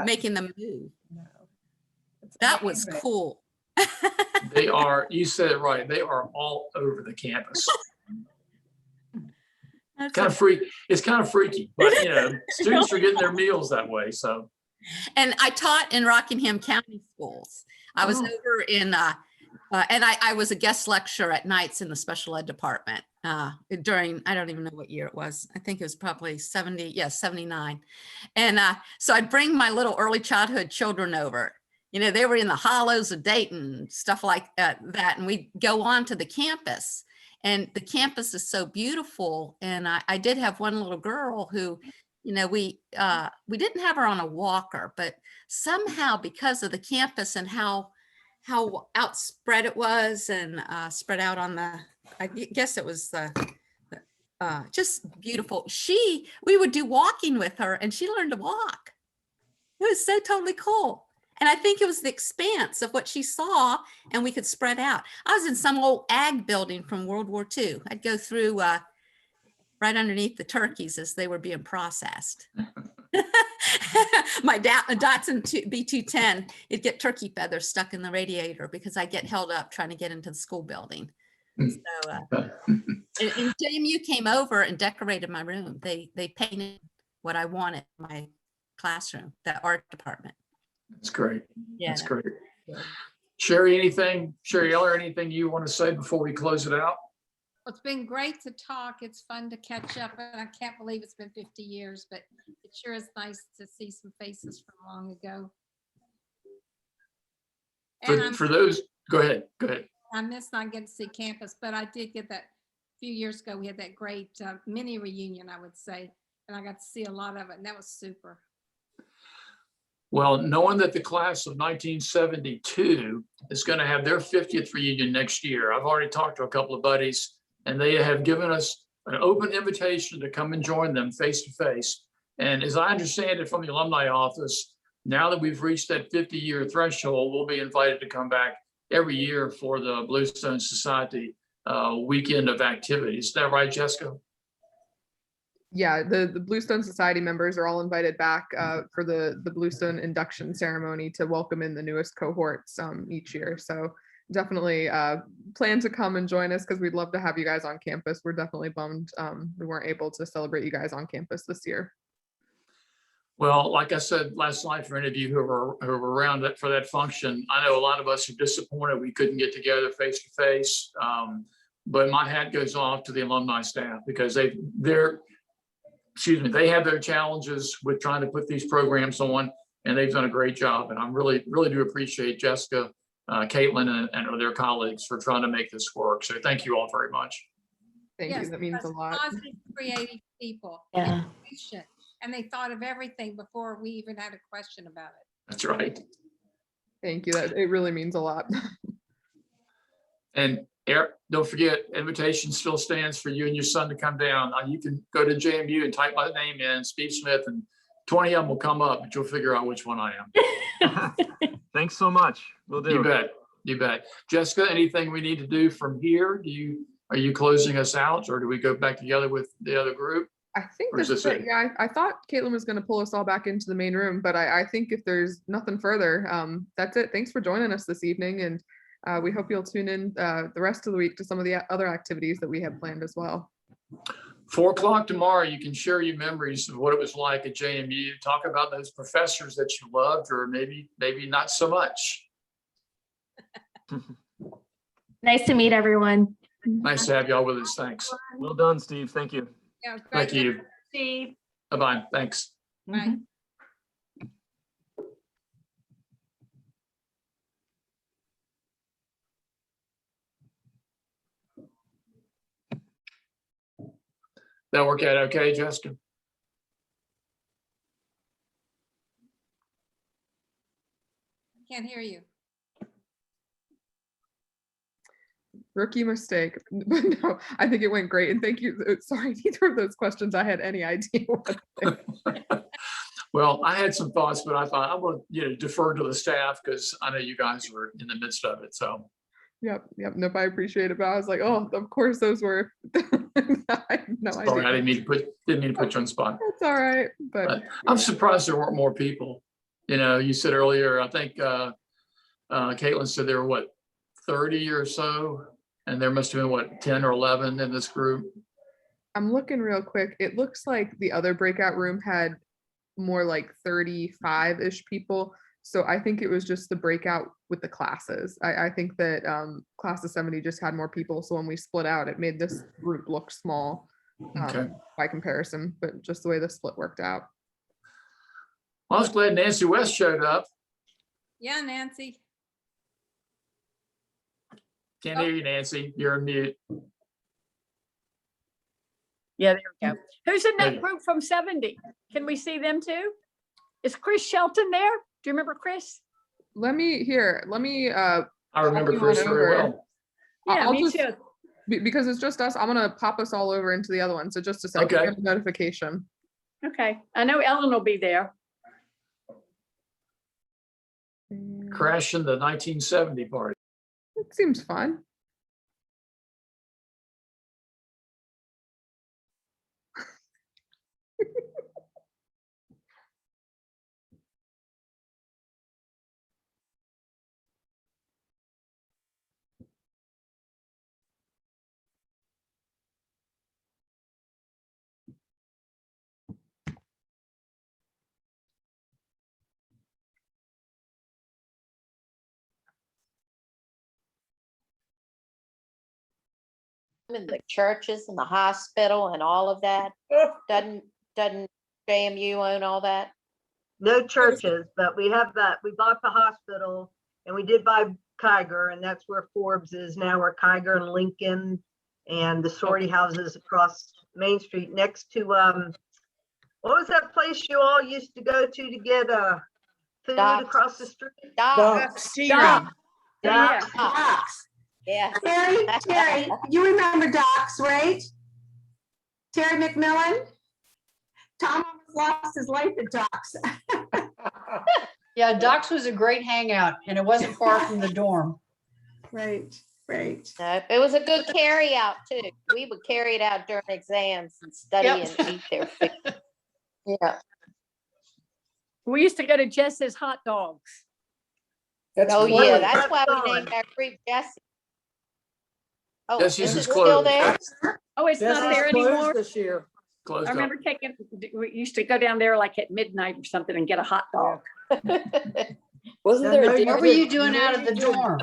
S8: making them move.
S7: No.
S8: That was cool.
S3: They are, you said it right, they are all over the campus.
S8: That's
S3: Kind of freaky. It's kind of freaky, but you know, students are getting their meals that way. So,
S8: And I taught in Rockingham County schools. I was over in, and I was a guest lecturer at nights in the special ed department during, I don't even know what year it was. I think it was probably 79. And so I'd bring my little early childhood children over. You know, they were in the hollows of Dayton, stuff like that. And we'd go on to the campus. And the campus is so beautiful. And I did have one little girl who, you know, we didn't have her on a walker, but somehow because of the campus and how outspread it was and spread out on the, I guess it was just beautiful. We would do walking with her and she learned to walk. It was so totally cool. And I think it was the expanse of what she saw and we could spread out. I was in some old ag building from World War II. I'd go through right underneath the turkeys as they were being processed. My Datsun B210, it'd get turkey feathers stuck in the radiator because I get held up trying to get into the school building. So, and JMU came over and decorated my room. They painted what I wanted in my classroom, the art department.
S3: that's great.
S8: Yeah,
S3: That's great. Sherry, Eller, anything you want to say before we close it out?
S5: Well, it's been great to talk. It's fun to catch up, and I can't believe it's been 50 years, but it sure is nice to see some faces from long ago. And
S3: For those, go ahead.
S5: I miss not getting to see campus, but I did get that a few years ago. We had that great mini reunion, I would say, and I got to see a lot of it, and that was super.
S3: Well, knowing that the class of 1972 is going to have their 50th reunion next year, I've already talked to a couple of buddies, and they have given us an open invitation to come and join them face to face. And as I understand it from the alumni office, now that we've reached that 50-year threshold, we'll be invited to come back every year for the Bluestone Society weekend of activities. Is that right, Jessica?
S14: Yeah, the Bluestone Society members are all invited back for the Bluestone induction ceremony to welcome in the newest cohorts each year. So definitely plan to come and join us because we'd love to have you guys on campus. We're definitely bummed we weren't able to celebrate you guys on campus this year.
S3: Well, like I said last night for any of you who were around for that function, I know a lot of us are disappointed we couldn't get together face to face. But my hat goes off to the alumni staff because they have their challenges with trying to put these programs on, and they've done a great job. And I'm really do appreciate Jessica, Caitlin, and their colleagues for trying to make this work. So thank you all very much.
S14: Thank you. That means a lot.
S5: Positive, creative people.
S10: Yeah.
S5: And they thought of everything before we even had a question about it.
S3: That's right.
S14: Thank you. It really means a lot.
S3: And Eric, don't forget, invitation still stands for you and your son to come down. You can go to JMU and type my name in, Steve Smith, and 20 of them will come up, but you'll figure out which one I am.
S9: Thanks so much. We'll do.
S3: You bet. You bet. Jessica, anything we need to do from here? Are you closing us out, or do we go back together with the other group?
S14: I think
S3: Or is
S14: that's
S3: this
S14: it.
S3: it?
S14: Yeah, I thought Caitlin was going to pull us all back into the main room, but I think if there's nothing further, that's it. Thanks for joining us this evening, and we hope you'll tune in the rest of the week to some of the other activities that we have planned as well.
S3: 4 o'clock tomorrow, you can share your memories of what it was like at JMU. Talk about those professors that you loved, or maybe not so much.
S10: Nice to meet everyone.
S3: Nice to have y'all with us. Thanks.
S9: Well done, Steve. Thank you.
S5: Yeah, it was
S3: Thank
S5: great.
S3: you.
S2: Steve.
S3: Bye-bye. Thanks.
S5: Bye.
S3: That work out okay, Jessica?
S5: Can't hear you.
S14: Rookie mistake. But no, I think it went great. And thank you. Sorry, neither of those questions I had any idea what they were.
S3: Well, I had some thoughts, but I thought I'm going to defer to the staff because I know you guys were in the midst of it. So.
S14: Yep. Nope, I appreciate it. But I was like, oh, of course those were. I have no idea.
S3: Sorry, I didn't mean to put you on the spot.
S14: That's all right. But
S3: I'm surprised there weren't more people. You know, you said earlier, I think Caitlin said there were what, 30 or so? And there must have been what, 10 or 11 in this group?
S14: I'm looking real quick. It looks like the other breakout room had more like 35-ish people. So I think it was just the breakout with the classes. I think that class of 70 just had more people. So when we split out, it made this group look small
S3: Okay.
S14: by comparison, but just the way the split worked out.
S3: Well, I was glad Nancy West showed up.
S5: Yeah, Nancy.
S3: Can't hear you, Nancy. You're on mute.
S13: Yeah, there we go. Who's in that
S3: Hey.
S13: group from 70? Can we see them too? Is Chris Shelton there? Do you remember Chris?
S14: Let me
S3: I remember
S14: you
S3: Chris
S14: on
S3: very
S14: over.
S3: well.
S13: Yeah,
S14: I'll
S13: me
S14: just-
S13: too.
S14: because it's just us, I'm gonna pop us all over into the other one. So just a second,
S3: Okay.
S14: get a notification.
S13: Okay, I know Ellen will be there.
S3: Crashing the 1970 party.
S14: It seems fun.
S15: In the churches and the hospital and all of that. Doesn't JMU own all that?
S16: No churches, but we have that. We bought the hospital and we did buy Kiger, and that's where Forbes is now, where Kiger and Lincoln and the sorority houses across Main Street next to, what was that place you all used to go to get food
S15: Doc's.
S16: across the street?
S15: Doc's.
S13: Doc. Yeah.
S4: Docs.
S15: Yeah.
S4: Terry, you remember Docs, right? Terry McMillan? Tom almost lost his life at Docs.
S17: Yeah, Doc's was a great hangout and it wasn't far from the dorm.
S4: Right, right.
S15: It was a good carry out too. We would carry it out during exams and study
S17: Yep.
S15: and eat their food. Yeah.
S13: We used to go to Jess's Hot Dogs.
S15: Oh,
S16: funny.
S15: yeah, that's
S16: That's
S15: why we
S16: gone.
S15: named our group Jesse. Oh,
S3: Jesse's
S15: is
S3: is
S15: it still
S3: closed.
S15: there?
S13: Oh, it's not there anymore?
S17: This year.
S3: Closed
S13: I
S3: up.
S13: remember we used to go down there like at midnight or something and get a hot dog.
S17: Wasn't
S16: there a
S17: What
S16: difference?
S17: were you doing out of the dorm?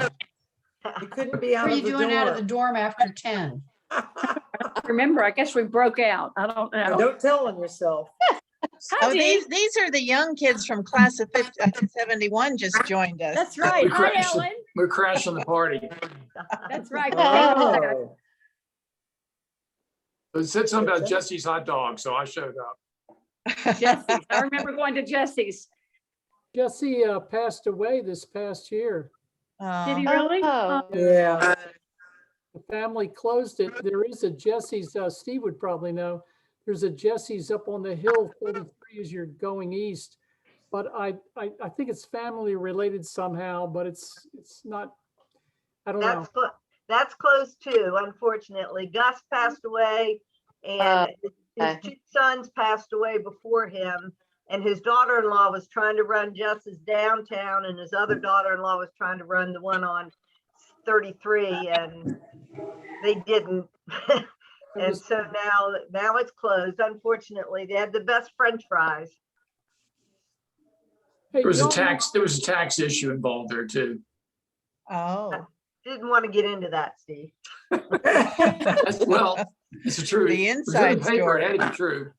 S18: You couldn't be
S17: What
S18: out
S17: were
S18: of
S17: you
S18: the
S17: doing out of
S18: door.
S17: the dorm after 10?
S13: Remember, I guess we broke out. I don't know.
S18: Don't tell on yourself.
S13: I
S19: Oh,
S13: did.
S19: these are the young kids from class of 71 just joined us.
S13: That's right.
S3: We
S13: Hi,
S3: crashed,
S13: Ellen.
S3: we're crashing the party.
S13: That's right.
S18: Oh,
S3: It said something about Jesse's hot dog, so I showed up.
S13: Jesse's. I remember going to Jesse's.
S20: Jesse passed away this past year.
S13: Did he really?
S15: Oh.
S18: yeah.
S20: The family closed it. There is a Jesse's, Steve would probably know. There's a Jesse's up on the hill 43 as you're going east. But I think it's family related somehow, but it's not, I don't know.
S16: That's closed too, unfortunately. Gus passed away and his two sons passed away before him. And his daughter-in-law was trying to run Jess's downtown, and his other daughter-in-law was trying to run the one on 33, and they didn't. And so now it's closed, unfortunately. They had the best French fries.
S20: Hey,
S3: There was a
S20: y'all-
S3: tax issue involved there too.
S19: Oh,
S16: Didn't want to get into that, Steve.
S3: Well, it's the truth.
S19: The
S3: It was in
S19: inside
S3: the paper,
S19: story.
S3: it had to be true.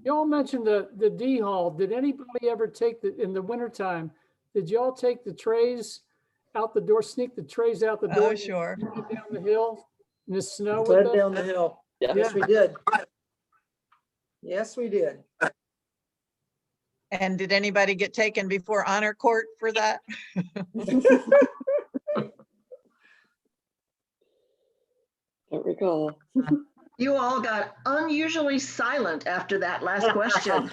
S20: Y'all mentioned the D hall. Did anybody ever take in the wintertime, did y'all take the trays out the door, sneak the trays out the door?
S19: Oh,
S20: and
S19: sure.
S20: sneak it down the hill in the snow with
S18: Led
S20: them?
S18: down the hill. Yes,
S20: Yeah.
S18: we did. Yes, we did.
S19: And did anybody get taken before honor court for that?
S18: Don't recall.
S21: You all got unusually silent after that last question.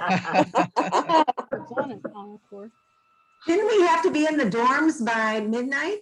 S4: Didn't we have to be in the dorms by midnight?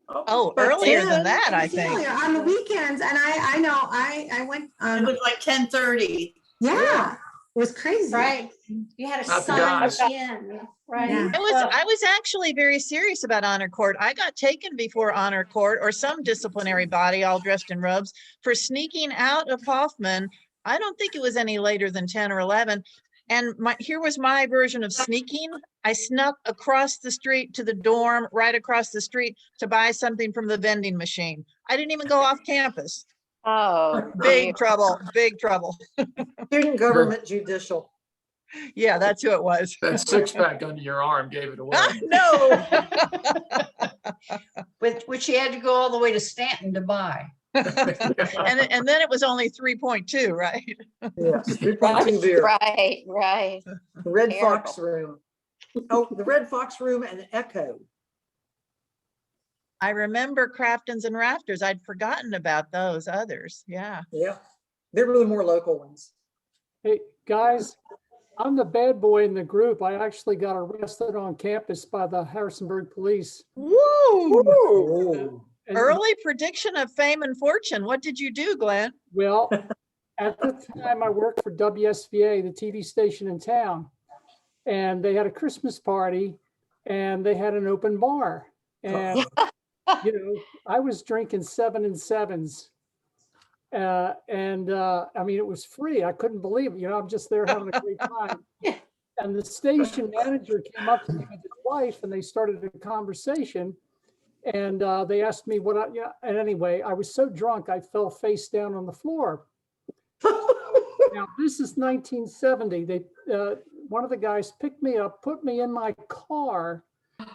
S19: Oh, earlier than that, I think.
S4: Earlier, on the weekends, and I know, I went.
S21: It was like 10:30.
S4: Yeah, was crazy.
S1: Right. You had a
S3: Not the
S1: sign
S3: guys.
S1: in, right?
S4: Yeah.
S19: I was actually very serious about honor court. I got taken before honor court or some disciplinary body all dressed in robes for sneaking out of Hoffman. I don't think it was any later than 10 or 11. And here was my version of sneaking. I snuck across the street to the dorm, right across the street to buy something from the vending machine. I didn't even go off campus.
S15: Oh,
S19: Big trouble, big trouble.
S18: Student government judicial.
S19: Yeah, that's who it was.
S3: That six pack under your arm gave it away.
S19: No.
S17: Which you had to go all the way to Stanton to buy.
S19: And then it was only 3.2, right?
S18: Yes, 3.2 beer.
S15: right, right.
S18: The Red
S15: Terrible.
S18: Fox room. Oh, the Red Fox room and Echo.
S19: I remember Craftons and Rafters. I'd forgotten about those others. Yeah.
S18: Yeah, they're really more local ones.
S20: Hey, guys, I'm the bad boy in the group. I actually got arrested on campus by the Harrisonburg police.
S19: Woo! Early prediction of fame and fortune. What did you do, Glenn?
S20: Well, at the time I worked for WSVA, the TV station in town, and they had a Christmas party and they had an open bar. And, you know, I was drinking 7 and 7s. I mean, it was free. I couldn't believe it. You know, I'm just there having a great time. And the station manager came up to me with his wife and they started a conversation. And they asked me what and anyway, I was so drunk, I fell face down on the floor. Now, this is 1970. One of the guys picked me up, put me in my car,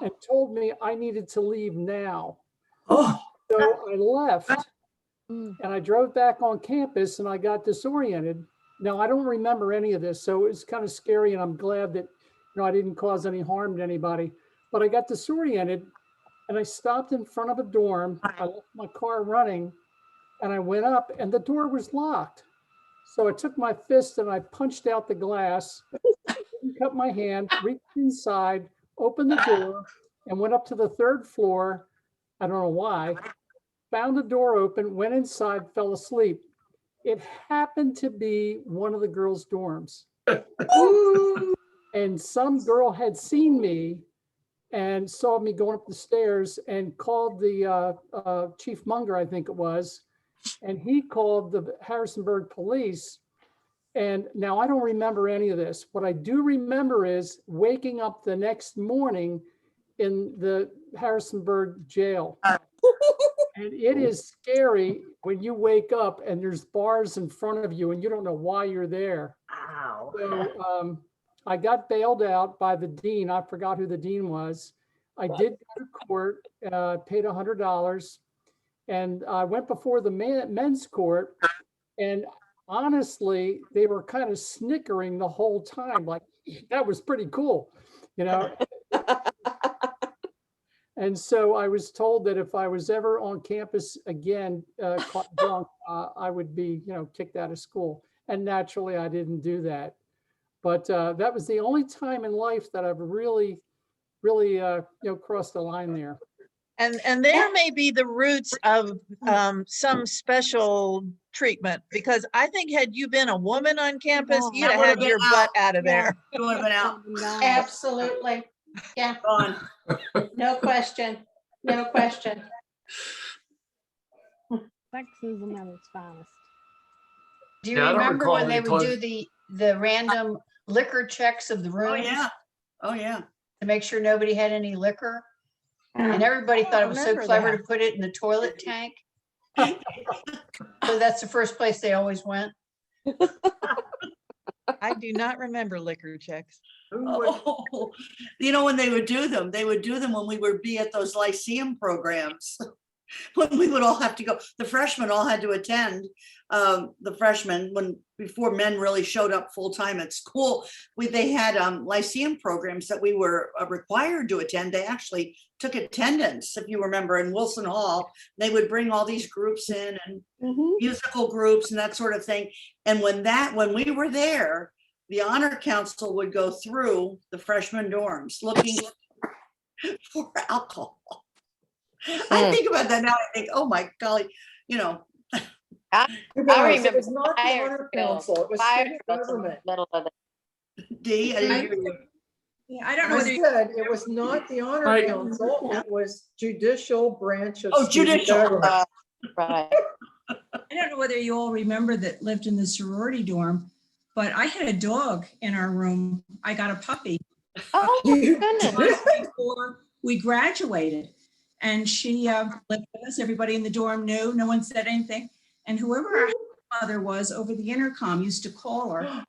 S20: and told me I needed to leave now.
S18: Oh.
S20: So I left, and I drove back on campus, and I got disoriented. Now, I don't remember any of this, so it's kind of scary, and I'm glad that I didn't cause any harm to anybody. But I got disoriented, and I stopped in front of a dorm. I left my car running, and I went up, and the door was locked. So I took my fist and I punched out the glass, cut my hand, reached inside, opened the door, and went up to the 3rd floor. I don't know why. Found the door open, went inside, fell asleep. It happened to be one of the girls' dorms. And some girl had seen me and saw me going up the stairs and called the Chief Munger, I think it was. And he called the Harrisonburg police. And now I don't remember any of this. What I do remember is waking up the next morning in the Harrisonburg jail. And it is scary when you wake up and there's bars in front of you and you don't know why you're there.
S18: Wow.
S20: So I got bailed out by the dean. I forgot who the dean was. I did go to court, paid $100. And I went before the men's court, and honestly, they were kind of snickering the whole time. Like, that was pretty cool, you know? And so I was told that if I was ever on campus again, caught drunk, I would be, kicked out of school. And naturally, I didn't do that. But that was the only time in life that I've really, crossed the line there.
S19: And there may be the roots of some special treatment, because I think had you been a woman on campus, you'd have had your butt out of there.
S1: You would have been out. Absolutely. Yeah. Gone. No question. No question.
S22: Sexism at its finest.
S17: Do you
S3: Yeah, I don't
S17: remember
S3: recall
S17: when they
S3: any
S17: would do the random liquor checks of the rooms?
S1: Oh, yeah. Oh, yeah.
S17: To make sure nobody had any liquor? And everybody thought it was so
S22: remember
S17: clever
S22: that.
S17: to put it in the toilet tank. So that's the first place they always went.
S19: I do not remember liquor checks.
S1: Oh, when they would do them when we would be at those Lyceum programs. When we would all have to go, the freshmen all had to attend, the freshmen, before men really showed up full time at school, they had Lyceum programs that we were required to attend. They actually took attendance, if you remember, in Wilson Hall. They would bring all these groups in and musical groups and that sort of thing. And when we were there, the honor council would go through the freshman dorms looking for alcohol. I think about that now. I think, oh my golly,
S18: You
S15: I
S18: guys, it
S15: remember
S18: was not the
S15: fire
S18: honor
S15: drill.
S18: council, it was
S15: Fire
S18: student
S15: drills in the
S18: government.
S15: middle of the.
S1: Dee, I didn't hear you.
S11: Yeah, I don't know
S18: I
S11: whether you
S18: said it was not the honor
S3: Right.
S18: council, it was judicial branch of
S1: Oh,
S18: student
S1: judicial.
S18: government.
S15: Right.
S11: I don't know whether you all remember that lived in the sorority dorm, but I had a dog in our room. I got a puppy
S15: Oh, my
S18: You
S15: goodness.
S18: did?
S11: before we graduated. And she lived with us. Everybody in the dorm knew. No one said anything. And whoever our mother was over the intercom used to call her.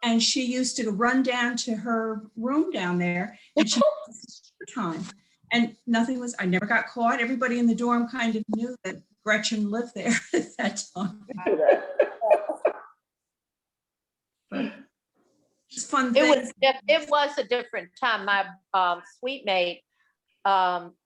S11: And she used to run down to her room down there and she time. And nothing was, I never got caught. Everybody in the dorm kind of knew that Gretchen lived there at that time. But just fun things.
S15: It was a different time. My suite mate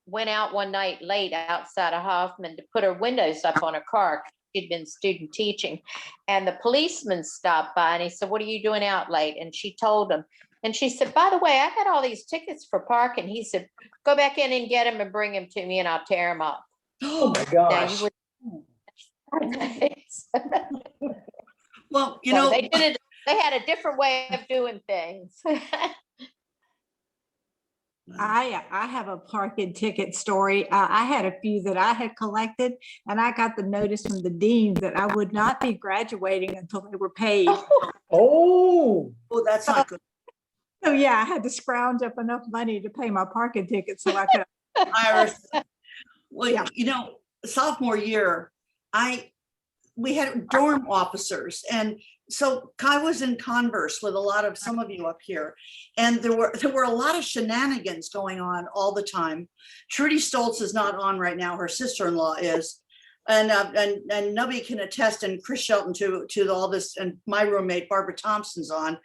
S15: went out one night late outside of Hoffman to put her windows up on her car. She'd been student teaching, and the policeman stopped by and he said, "What are you doing out late?" And she told him, and she said, "By the way, I got all these tickets for parking." He said, "Go back in and get them and bring them to me and I'll tear them up."
S18: Oh my
S15: Now,
S18: gosh.
S15: you would.
S1: Well, you
S15: So
S1: know,
S15: they did it. They had a different way of doing things.
S12: I have a parking ticket story. I had a few that I had collected, and I got the notice from the dean that I would not be graduating until they were paid.
S18: Oh,
S1: oh, that's not good.
S12: So yeah, I had to scrounge up enough money to pay my parking ticket so I could.
S1: Iris. Well,
S12: Yeah.
S1: you know, sophomore year, we had dorm officers, and so Kai was in converse with a lot of some of you up here, and there were a lot of shenanigans going on all the time. Trudy Stoltz is not on right now; her sister-in-law is, and Nubby can attest, and Chris Shelton to all this, and my roommate Barbara Thompson's on,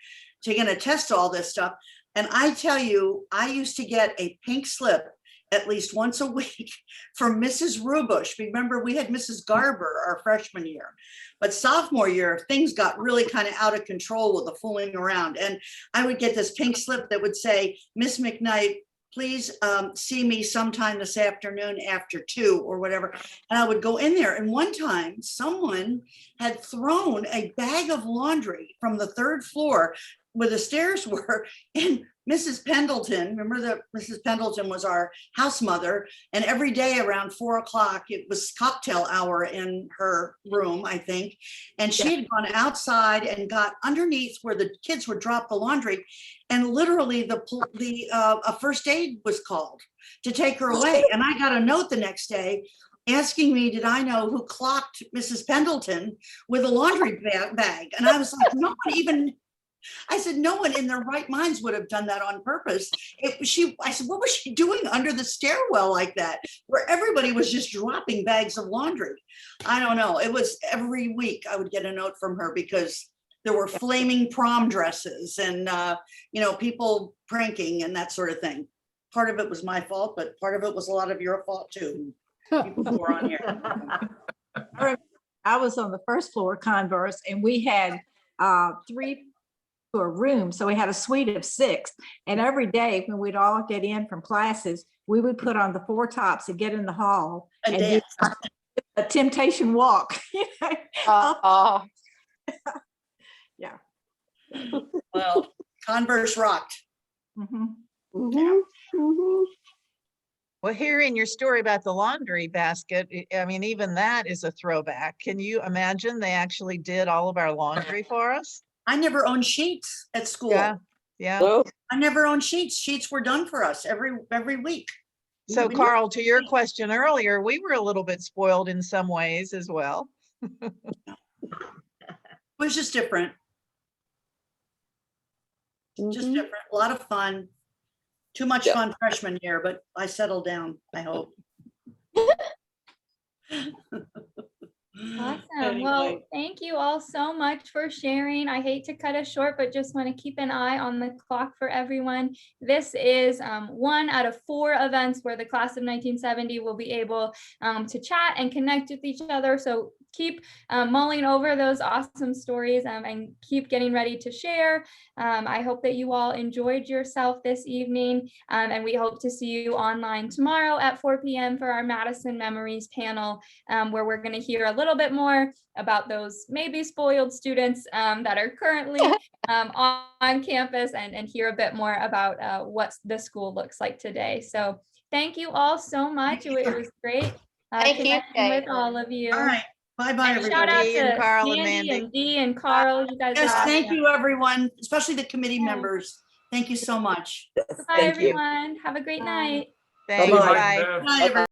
S1: to can attest to all this stuff. And I tell you, I used to get a pink slip at least once a week from Mrs. Rubush. Remember, we had Mrs. Garber our freshman year, but sophomore year, things got really kind of out of control with the fooling around. And I would get this pink slip that would say, "Miss McKnight, please see me sometime this afternoon after 2 or whatever." And I would go in there. And one time someone had thrown a bag of laundry from the 3rd floor where the stairs were in Mrs. Pendleton. Remember that Mrs. Pendleton was our house mother, and every day around 4 o'clock, it was cocktail hour in her room, I think. And she had gone outside and got underneath where the kids would drop the laundry, and literally a first aid was called to take her away. And I got a note the next day asking me, did I know who clocked Mrs. Pendleton with a laundry bag? And I was like, I said, no one in their right minds would have done that on purpose. I said, what was she doing under the stairwell like that, where everybody was just dropping bags of laundry? I don't know. It was every week I would get a note from her because there were flaming prom dresses and, people pranking and that sort of thing. Part of it was my fault, but part of it was a lot of your fault too. People who were on here.
S12: I was on the 1st floor Converse, and we had 3 to a room. So we had a suite of 6. And every day when we'd all get in from classes, we would put on the 4 tops and get in the hall and do a temptation walk. Yeah.
S1: Well, Converse rocked.
S19: Well, hearing your story about the laundry basket, I mean, even that is a throwback. Can you imagine they actually did all of our laundry for us?
S1: I never owned sheets at school.
S19: Yeah.
S1: I never owned sheets. Sheets were done for us every week.
S19: So Carl, to your question earlier, we were a little bit spoiled in some ways as well.
S1: It was just different. Just different. A lot of fun. Too much fun freshman year, but I settled down, I hope.
S23: Awesome. Well, thank you all so much for sharing. I hate to cut us short, but just want to keep an eye on the clock for everyone. This is 1 out of 4 events where the class of 1970 will be able to chat and connect with each other. So keep mulling over those awesome stories and keep getting ready to share. I hope that you all enjoyed yourself this evening, and we hope to see you online tomorrow at 4 p.m. for our Madison Memories panel, where we're going to hear a little little bit more about those maybe spoiled students that are currently on campus and hear a bit more about what the school looks like today. So thank you all so much. It was great
S15: Thank you,
S23: connecting with
S15: Caitlin.
S23: all of you.
S1: All right. Bye-bye,
S23: And shout out
S1: everybody.
S23: to
S19: And Carl and
S23: Mandy
S19: Mandy.
S23: and Dee and Carl. You guys
S1: Yes,
S23: are
S1: thank
S23: awesome.
S1: you, everyone, especially the committee
S23: Yeah.
S1: members. Thank you so much.
S23: Bye, everyone. Have a great night.
S19: Thank you.
S1: Bye-bye.
S19: Bye.
S3: Bev.
S1: Good night, everyone.